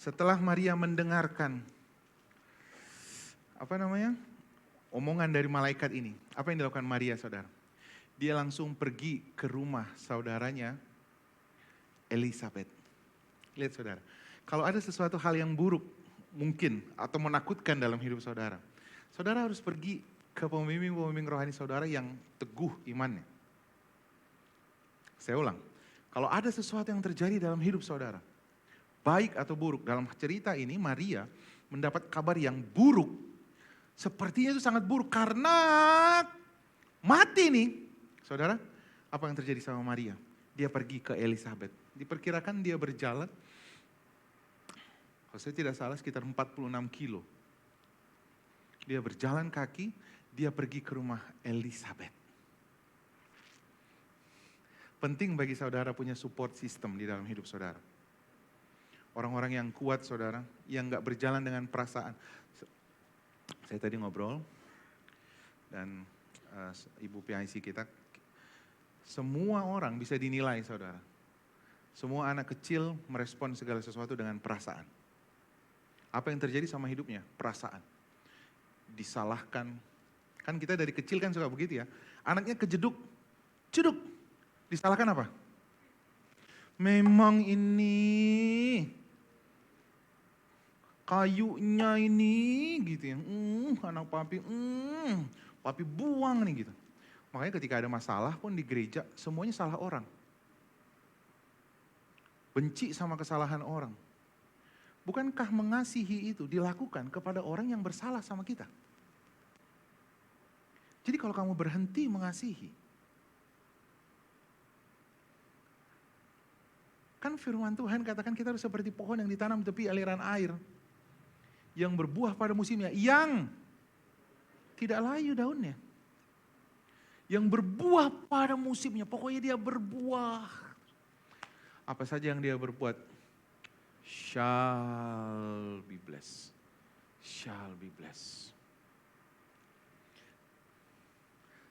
F: setelah Maria mendengarkan omongan dari malaikat ini. Apa yang dilakukan Maria saudara? Dia langsung pergi ke rumah saudaranya Elizabeth. Lihat saudara, kalau ada sesuatu hal yang buruk mungkin atau menakutkan dalam hidup saudara, saudara harus pergi ke pemimpin-pemimpin rohani saudara yang teguh imannya. Saya ulang, kalau ada sesuatu yang terjadi dalam hidup saudara, baik atau buruk, dalam cerita ini Maria mendapat kabar yang buruk. Sepertinya itu sangat buruk karena mati nih. Saudara, apa yang terjadi sama Maria? Dia pergi ke Elizabeth. Diperkirakan dia berjalan, kalau saya tidak salah sekitar 46 kilo. Dia berjalan kaki, dia pergi ke rumah Elizabeth. Penting bagi saudara punya support system di dalam hidup saudara. Orang-orang yang kuat saudara, yang gak berjalan dengan perasaan. Saya tadi ngobrol, dan Ibu PIC kita, semua orang bisa dinilai saudara. Semua anak kecil merespon segala sesuatu dengan perasaan. Apa yang terjadi sama hidupnya? Perasaan. Disalahkan. Kan kita dari kecil kan suka begitu ya. Anaknya kejeduk, ceduk. Disalahkan apa? Memang ini kayunya ini gitu ya. Anak papi, papi buang nih gitu. Makanya ketika ada masalah pun di gereja semuanya salah orang. Benci sama kesalahan orang. Bukankah mengasihi itu dilakukan kepada orang yang bersalah sama kita? Jadi kalau kamu berhenti mengasihi, kan firman Tuhan katakan kita harus seperti pohon yang ditanam di tepi aliran air, yang berbuah pada musimnya, yang tidak layu daunnya. Yang berbuah pada musimnya, pokoknya dia berbuah. Apa saja yang dia berbuat, shall be blessed. Shall be blessed.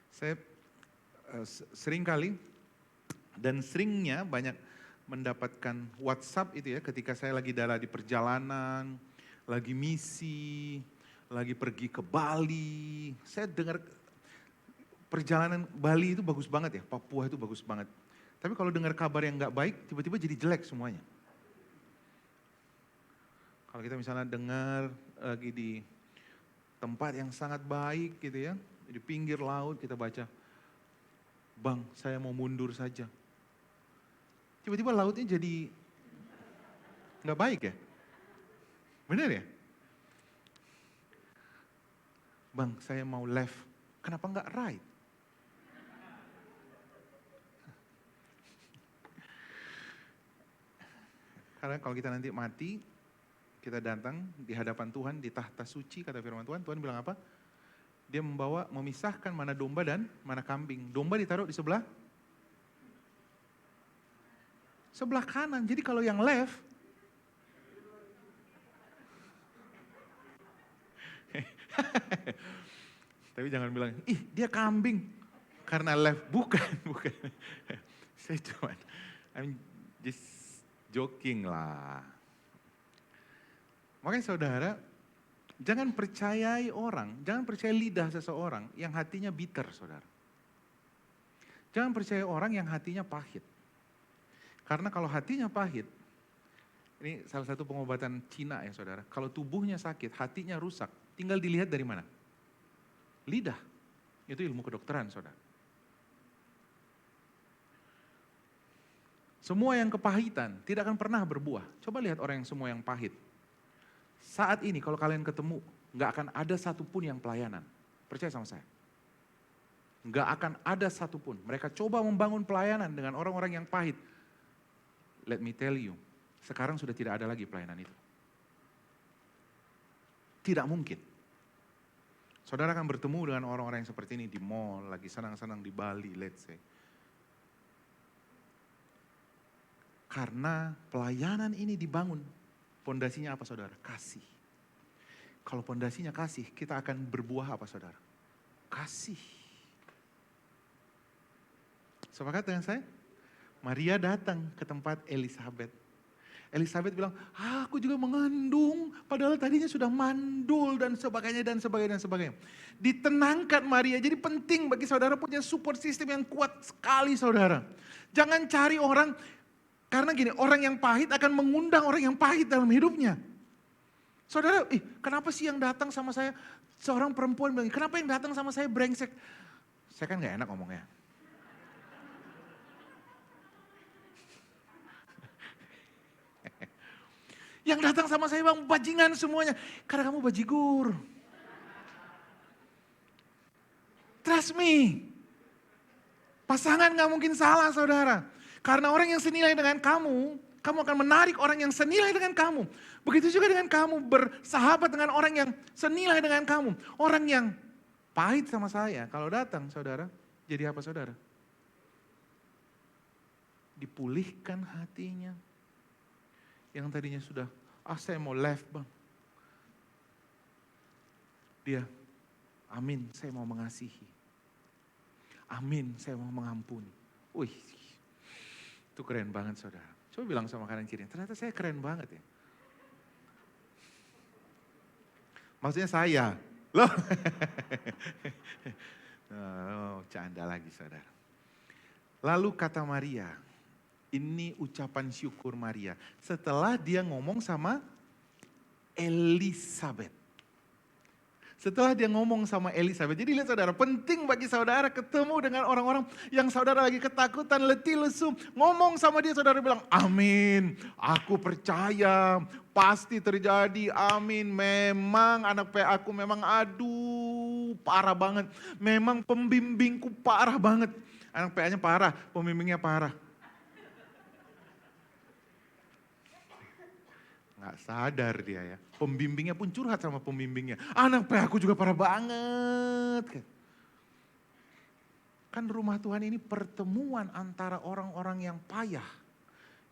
F: Saya sering kali dan seringnya banyak mendapatkan WhatsApp itu ya ketika saya lagi di perjalanan, lagi misi, lagi pergi ke Bali. Saya dengar perjalanan Bali itu bagus banget ya, Papua itu bagus banget. Tapi kalau dengar kabar yang nggak baik, tiba-tiba jadi jelek semuanya. Kalau kita misalnya dengar lagi di tempat yang sangat baik gitu ya, di pinggir laut kita baca, "Bang, saya mau mundur saja." Tiba-tiba lautnya jadi nggak baik ya? Benar ya? "Bang, saya mau left." Kenapa nggak right? Karena kalau kita nanti mati, kita datang di hadapan Tuhan, di tahta suci, kata firman Tuhan, Tuhan bilang apa? Dia memisahkan mana domba dan mana kambing. Domba ditaruh di sebelah kanan. Jadi kalau yang left, tapi jangan bilang, ih dia kambing karena left. Bukan. Saya cuma, I'm just joking lah. Makanya saudara, jangan percayai orang, jangan percaya lidah seseorang yang hatinya bitter, saudara. Jangan percaya orang yang hatinya pahit. Karena kalau hatinya pahit, ini salah satu pengobatan Cina ya saudara. Kalau tubuhnya sakit, hatinya rusak, tinggal dilihat dari mana? Lidah. Itu ilmu kedokteran, saudara. Semua yang kepahitan tidak akan pernah berbuah. Coba lihat orang yang semua yang pahit. Saat ini kalau kalian ketemu, nggak akan ada satupun yang pelayanan. Percaya sama saya. Nggak akan ada satupun. Mereka coba membangun pelayanan dengan orang-orang yang pahit. Let me tell you, sekarang sudah tidak ada lagi pelayanan itu. Tidak mungkin. Saudara akan bertemu dengan orang-orang yang seperti ini di mall, lagi senang-senang di Bali, let's say. Karena pelayanan ini dibangun, pondasinya apa saudara? Kasih. Kalau pondasinya kasih, kita akan berbuah apa saudara? Kasih. Sepakat dengan saya? Maria datang ke tempat Elizabeth. Elizabeth bilang, aku juga mengandung, padahal tadinya sudah mandul dan sebagainya. Ditenangkan Maria, jadi penting bagi saudara punya support system yang kuat sekali saudara. Jangan cari orang, karena gini, orang yang pahit akan mengundang orang yang pahit dalam hidupnya. Saudara, kenapa sih yang datang sama saya, seorang perempuan bilang, kenapa yang datang sama saya brengsek? Saya kan gak enak ngomongnya. Yang datang sama saya bang, bajingan semuanya. Karena kamu bajigur. Trust me. Pasangan gak mungkin salah saudara. Karena orang yang senilai dengan kamu akan menarik orang yang senilai dengan kamu. Begitu juga dengan kamu bersahabat dengan orang yang senilai dengan kamu. Orang yang pahit sama saya, kalau datang saudara, jadi apa saudara? Dipulihkan hatinya. Yang tadinya sudah, saya mau left bang. Dia, amin saya mau mengasihi. Amin saya mau mengampuni. Wih, itu keren banget saudara. Coba bilang sama kanan kiri, ternyata saya keren banget ya. Maksudnya saya, loh. Oh, canda lagi saudara. Lalu kata Maria, ini ucapan syukur Maria. Setelah dia ngomong sama Elizabeth. Setelah dia ngomong sama Elisabet. Jadi lihat saudara, penting bagi saudara ketemu dengan orang-orang yang saudara lagi ketakutan, letih, lesu. Ngomong sama dia, saudara bilang, amin, aku percaya, pasti terjadi, amin. Memang anak PA aku memang aduh parah banget. Memang pembimbingku parah banget. Anak PA-nya parah, pembimbingnya parah. Nggak sadar dia ya. Pembimbingnya pun curhat sama pembimbingnya. Anak PA aku juga parah banget. Kan rumah Tuhan ini pertemuan antara orang-orang yang payah,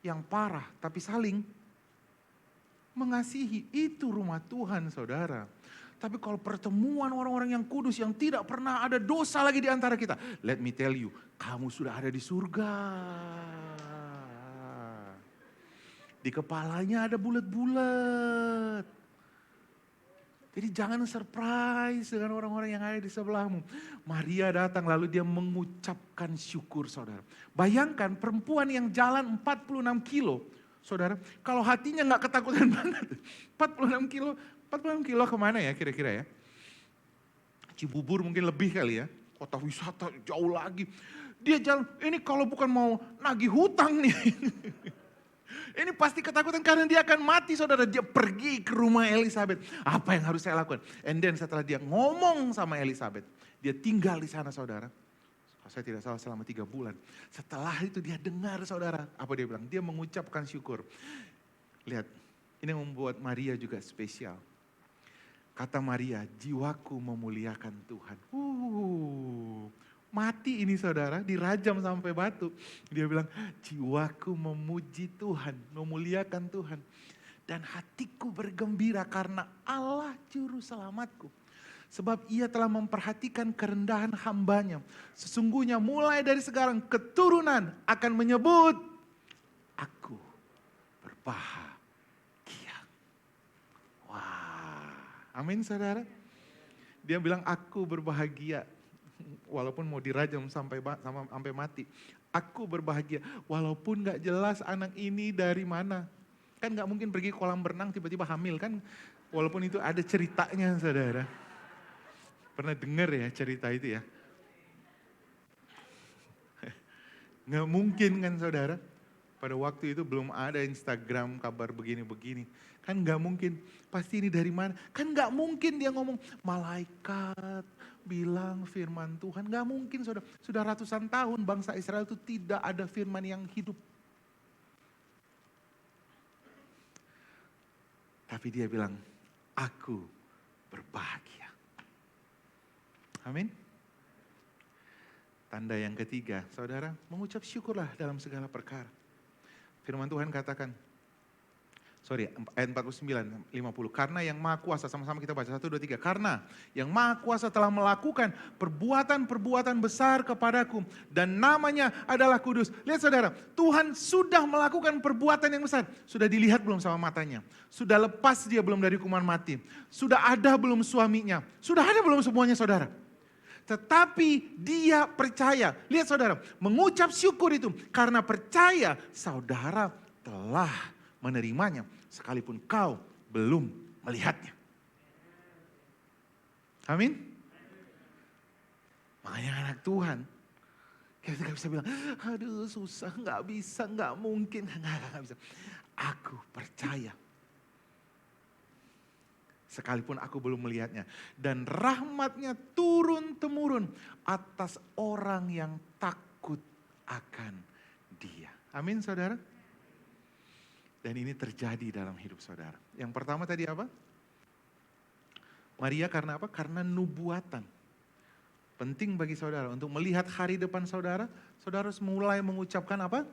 F: yang parah, tapi saling mengasihi. Itu rumah Tuhan, saudara. Tapi kalau pertemuan orang-orang yang kudus, yang tidak pernah ada dosa lagi di antara kita. Let me tell you, kamu sudah ada di surga. Di kepalanya ada bulat-bulat. Jadi jangan surprise dengan orang-orang yang ada di sebelahmu. Maria datang lalu dia mengucapkan syukur, saudara. Bayangkan perempuan yang jalan 46 kilo. Saudara, kalau hatinya gak ketakutan banget. 46 kilo kemana ya kira-kira ya? Cibubur mungkin lebih kali ya. Kota wisata jauh lagi. Dia jalan, ini kalau bukan mau nagih hutang nih. Ini pasti ketakutan karena dia akan mati, saudara. Dia pergi ke rumah Elisabet. Apa yang harus saya lakukan? And then setelah dia ngomong sama Elisabet, dia tinggal di sana, saudara. Kalau saya tidak salah selama 3 bulan. Setelah itu dia dengar, saudara. Apa dia bilang? Dia mengucapkan syukur. Lihat, ini yang membuat Maria juga spesial. Kata Maria, jiwaku memuliakan Tuhan. Mati ini saudara, dirajam sampai batu. Dia bilang, jiwaku memuji Tuhan, memuliakan Tuhan. Dan hatiku bergembira karena Allah juru selamatku. Sebab ia telah memperhatikan kerendahan hambanya. Sesungguhnya mulai dari sekarang keturunan akan menyebut, aku berbahagia. Wah, amin saudara. Dia bilang aku berbahagia. Walaupun mau dirajam sampai mati. Aku berbahagia. Walaupun gak jelas anak ini dari mana. Kan gak mungkin pergi kolam berenang tiba-tiba hamil kan. Walaupun itu ada ceritanya saudara. Pernah dengar ya cerita itu ya. Gak mungkin kan saudara. Pada waktu itu belum ada Instagram kabar begini-begini. Kan gak mungkin. Pasti ini dari mana. Kan gak mungkin dia ngomong malaikat bilang firman Tuhan. Gak mungkin saudara. Sudah ratusan tahun bangsa Israel itu tidak ada firman yang hidup. Tapi dia bilang, aku berbahagia. Amin. Tanda yang ketiga, saudara, mengucap syukurlah dalam segala perkara. Firman Tuhan katakan, ayat 49, 50. Karena yang Maha Kuasa, sama-sama kita baca, 1, 2, 3. Karena yang Maha Kuasa telah melakukan perbuatan-perbuatan besar kepadaku. Dan namanya adalah kudus. Lihat saudara, Tuhan sudah melakukan perbuatan yang besar. Sudah dilihat belum sama matanya? Sudah lepas dia belum dari hukuman mati? Sudah ada belum suaminya? Sudah ada belum semuanya saudara? Tetapi dia percaya. Lihat saudara, mengucap syukur itu. Karena percaya saudara telah menerimanya. Sekalipun kau belum melihatnya. Amin. Makanya anak Tuhan. Kita gak bisa bilang, aduh susah, gak bisa, gak mungkin. Gak bisa. Aku percaya. Sekalipun aku belum melihatnya. Dan rahmatnya turun-temurun atas orang yang takut akan dia. Amin saudara. Dan ini terjadi dalam hidup saudara. Yang pertama tadi apa? Maria karena apa? Karena nubuatan. Penting bagi saudara untuk melihat hari depan saudara. Saudara harus mulai mengucapkan apa?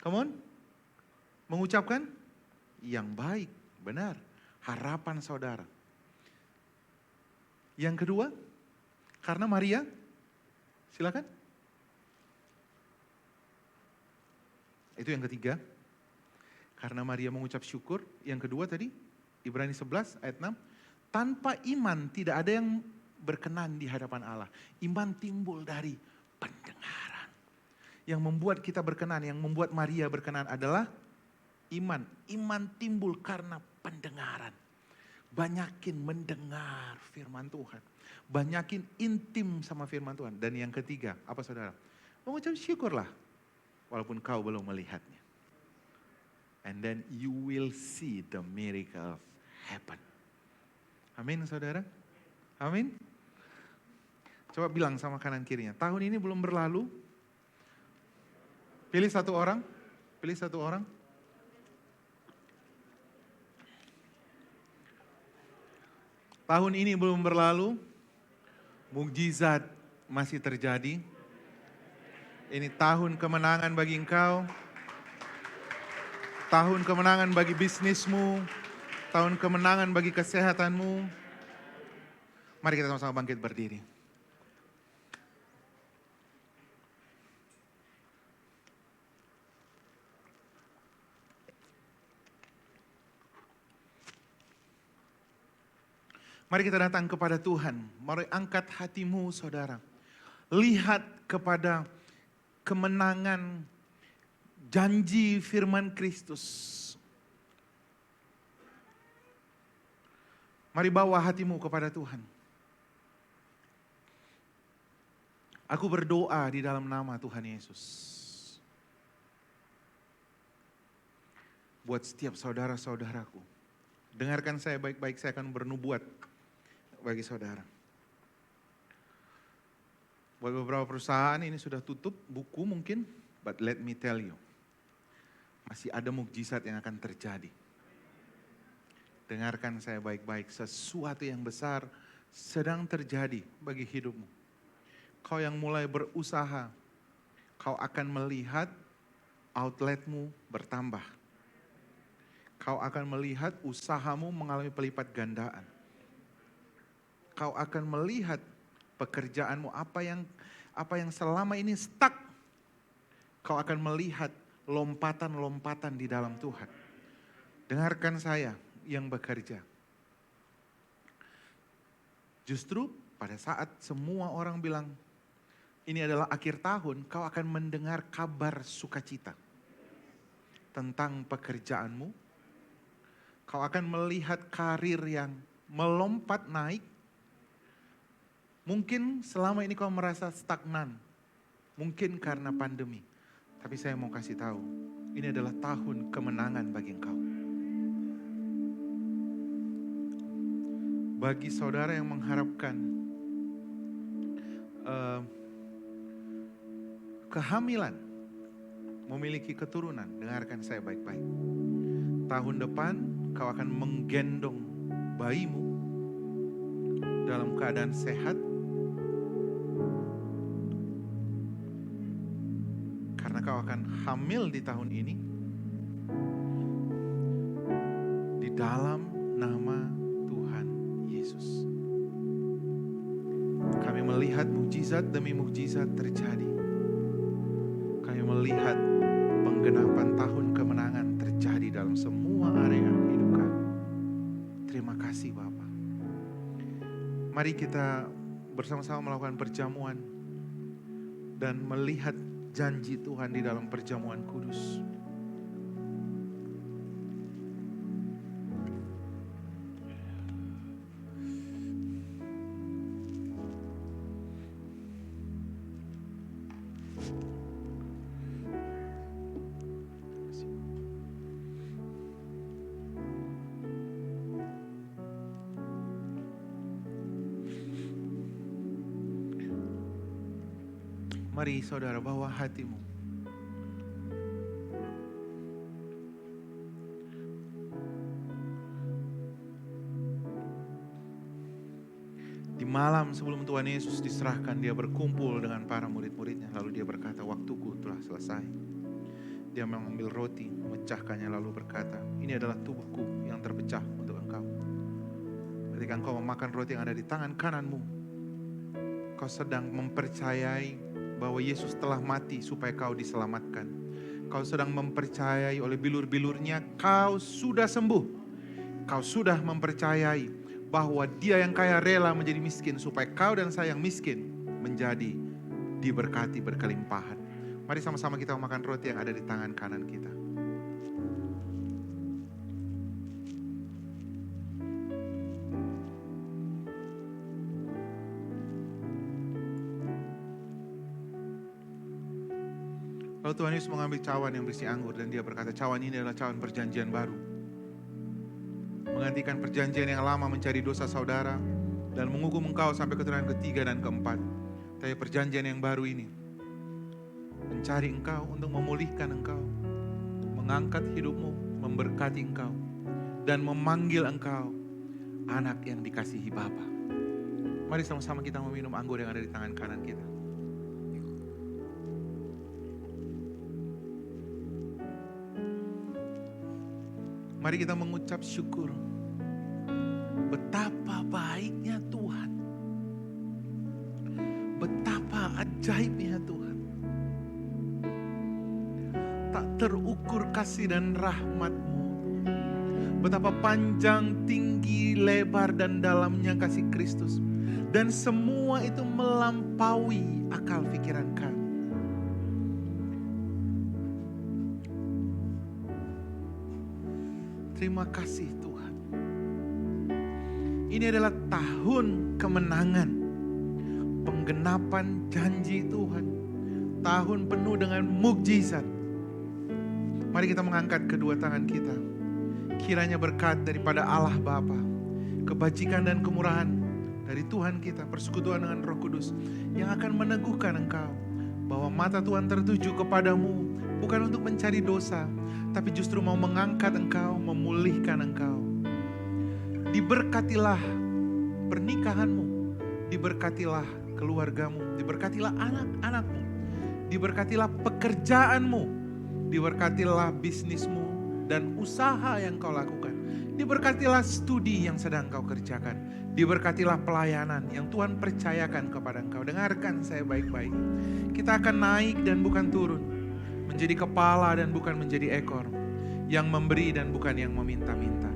F: Come on. Mengucapkan yang baik, benar. Harapan saudara. Yang kedua, karena Maria, silakan. Itu yang ketiga. Karena Maria mengucap syukur. Yang kedua tadi, Ibrani 11 ayat 6. Tanpa iman tidak ada yang berkenan di hadapan Allah. Iman timbul dari pendengaran. Yang membuat kita berkenan, yang membuat Maria berkenan adalah iman. Iman timbul karena pendengaran. Banyakin mendengar firman Tuhan. Banyakin intim sama firman Tuhan. Dan yang ketiga, apa saudara? Mengucap syukurlah, walaupun kau belum melihatnya. And then you will see the miracle happen. Amin saudara? Amin? Coba bilang sama kanan kirinya, tahun ini belum berlalu. Pilih satu orang, pilih satu orang. Tahun ini belum berlalu, mukjizat masih terjadi. Ini tahun kemenangan bagi engkau. Tahun kemenangan bagi bisnismu. Tahun kemenangan bagi kesehatanmu. Mari kita sama-sama bangkit berdiri. Mari kita datang kepada Tuhan. Mari angkat hatimu saudara. Lihat kepada kemenangan janji firman Kristus. Mari bawa hatimu kepada Tuhan. Aku berdoa di dalam nama Tuhan Yesus. Buat setiap saudara-saudaraku. Dengarkan saya baik-baik, saya akan bernubuat bagi saudara. Buat beberapa perusahaan ini sudah tutup buku mungkin, but let me tell you, masih ada mukjizat yang akan terjadi. Dengarkan saya baik-baik, sesuatu yang besar sedang terjadi bagi hidupmu. Kau yang mulai berusaha, kau akan melihat outletmu bertambah. Kau akan melihat usahamu mengalami pelipat gandaan. Kau akan melihat pekerjaanmu, apa yang selama ini stuck. Kau akan melihat lompatan-lompatan di dalam Tuhan. Dengarkan saya yang bekerja. Justru pada saat semua orang bilang ini adalah akhir tahun, kau akan mendengar kabar sukacita tentang pekerjaanmu. Kau akan melihat karir yang melompat naik. Mungkin selama ini kau merasa stagnan. Mungkin karena pandemi. Tapi saya mau kasih tahu, ini adalah tahun kemenangan bagi engkau. Bagi saudara yang mengharapkan kehamilan, memiliki keturunan, dengarkan saya baik-baik. Tahun depan kau akan menggendong bayimu dalam keadaan sehat. Karena kau akan hamil di tahun ini di dalam nama Tuhan Yesus. Kami melihat mukjizat demi mukjizat terjadi. Kami melihat penggenapan tahun kemenangan terjadi dalam semua area hidup kami. Terima kasih Bapa. Mari kita bersama-sama melakukan perjamuan dan melihat janji Tuhan di dalam perjamuan kudus. Mari saudara bawa hatimu. Di malam sebelum Tuhan Yesus diserahkan, dia berkumpul dengan para murid-muridnya. Lalu dia berkata, waktuku telah selesai. Dia mengambil roti, memecahkannya lalu berkata, ini adalah tubuhku yang terpecah untuk engkau. Ketika engkau memakan roti yang ada di tangan kananmu, kau sedang mempercayai bahwa Yesus telah mati supaya kau diselamatkan. Kau sedang mempercayai oleh bilur-bilurnya kau sudah sembuh. Kau sudah mempercayai bahwa dia yang kaya rela menjadi miskin supaya kau dan saya yang miskin menjadi diberkati berkelimpahan. Mari sama-sama kita makan roti yang ada di tangan kanan kita. Lalu Tuhan Yesus mengambil cawan yang berisi anggur dan dia berkata, cawan ini adalah cawan perjanjian baru. Menggantikan perjanjian yang lama mencari dosa saudara dan menghukum engkau sampai keturunan ketiga dan keempat. Tapi perjanjian yang baru ini mencari engkau untuk memulihkan engkau, mengangkat hidupmu, memberkati engkau, dan memanggil engkau anak yang dikasihi Bapa. Mari sama-sama kita meminum anggur yang ada di tangan kanan kita. Mari kita mengucap syukur. Betapa baiknya Tuhan. Betapa ajaibnya Tuhan. Tak terukur kasih dan rahmat-Mu. Betapa panjang, tinggi, lebar, dan dalamnya kasih Kristus. Dan semua itu melampaui akal pikiran kami. Terima kasih Tuhan. Ini adalah tahun kemenangan, penggenapan janji Tuhan. Tahun penuh dengan mukjizat. Mari kita mengangkat kedua tangan kita. Kiranya berkat daripada Allah Bapa, kebajikan dan kemurahan dari Tuhan kita, persekutuan dengan Roh Kudus yang akan meneguhkan engkau bahwa mata Tuhan tertuju kepadamu, bukan untuk mencari dosa, tapi justru mau mengangkat engkau, memulihkan engkau. Diberkatilah pernikahanmu, diberkatilah keluargamu, diberkatilah anak-anakmu, diberkatilah pekerjaanmu, diberkatilah bisnismu dan usaha yang kau lakukan. Diberkatilah studi yang sedang kau kerjakan. Diberkatilah pelayanan yang Tuhan percayakan kepada engkau. Dengarkan saya baik-baik. Kita akan naik dan bukan turun. Menjadi kepala dan bukan menjadi ekor. Yang memberi dan bukan yang meminta-minta.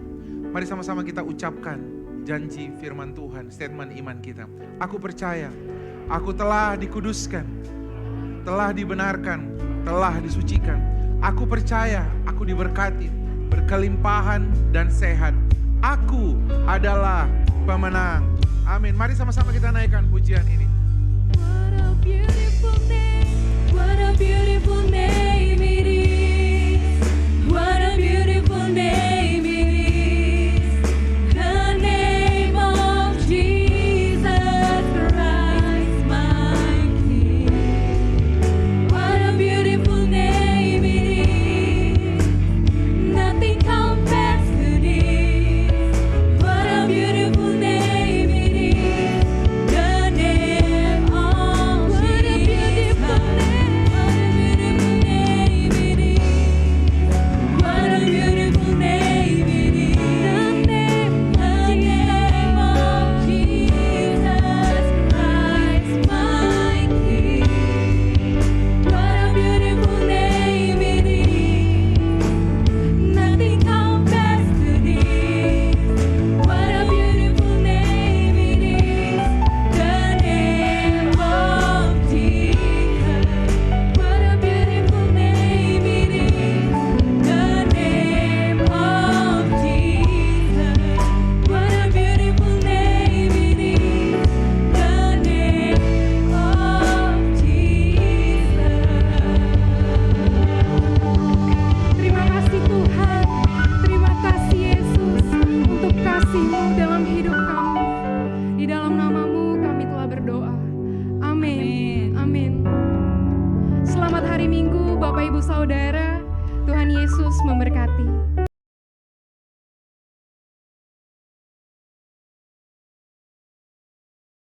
F: Mari sama-sama kita ucapkan janji firman Tuhan, statement iman kita. Aku percaya, aku telah dikuduskan, telah dibenarkan, telah disucikan. Aku percaya, aku diberkati, berkelimpahan dan sehat. Aku adalah pemenang. Amin. Mari sama-sama kita naikkan pujian ini.
C: What a beautiful name, what a beautiful name it is. What a beautiful name it is. The name of Jesus Christ, my King. What a beautiful name it is. Nothing compares to this. What a beautiful name it is. The name of Jesus. What a beautiful name it is. The name of Jesus Christ, my King. What a beautiful name it is. Nothing compares to this. What a beautiful name it is. The name of Jesus. What a beautiful name it is. The name of Jesus. What a beautiful name it is. The name of Jesus.
B: Terima kasih Tuhan, terima kasih Yesus untuk kasih-Mu dalam hidup kami. Di dalam nama-Mu kami telah berdoa. Amin. Amin. Selamat hari Minggu Bapak Ibu Saudara. Tuhan Yesus memberkati.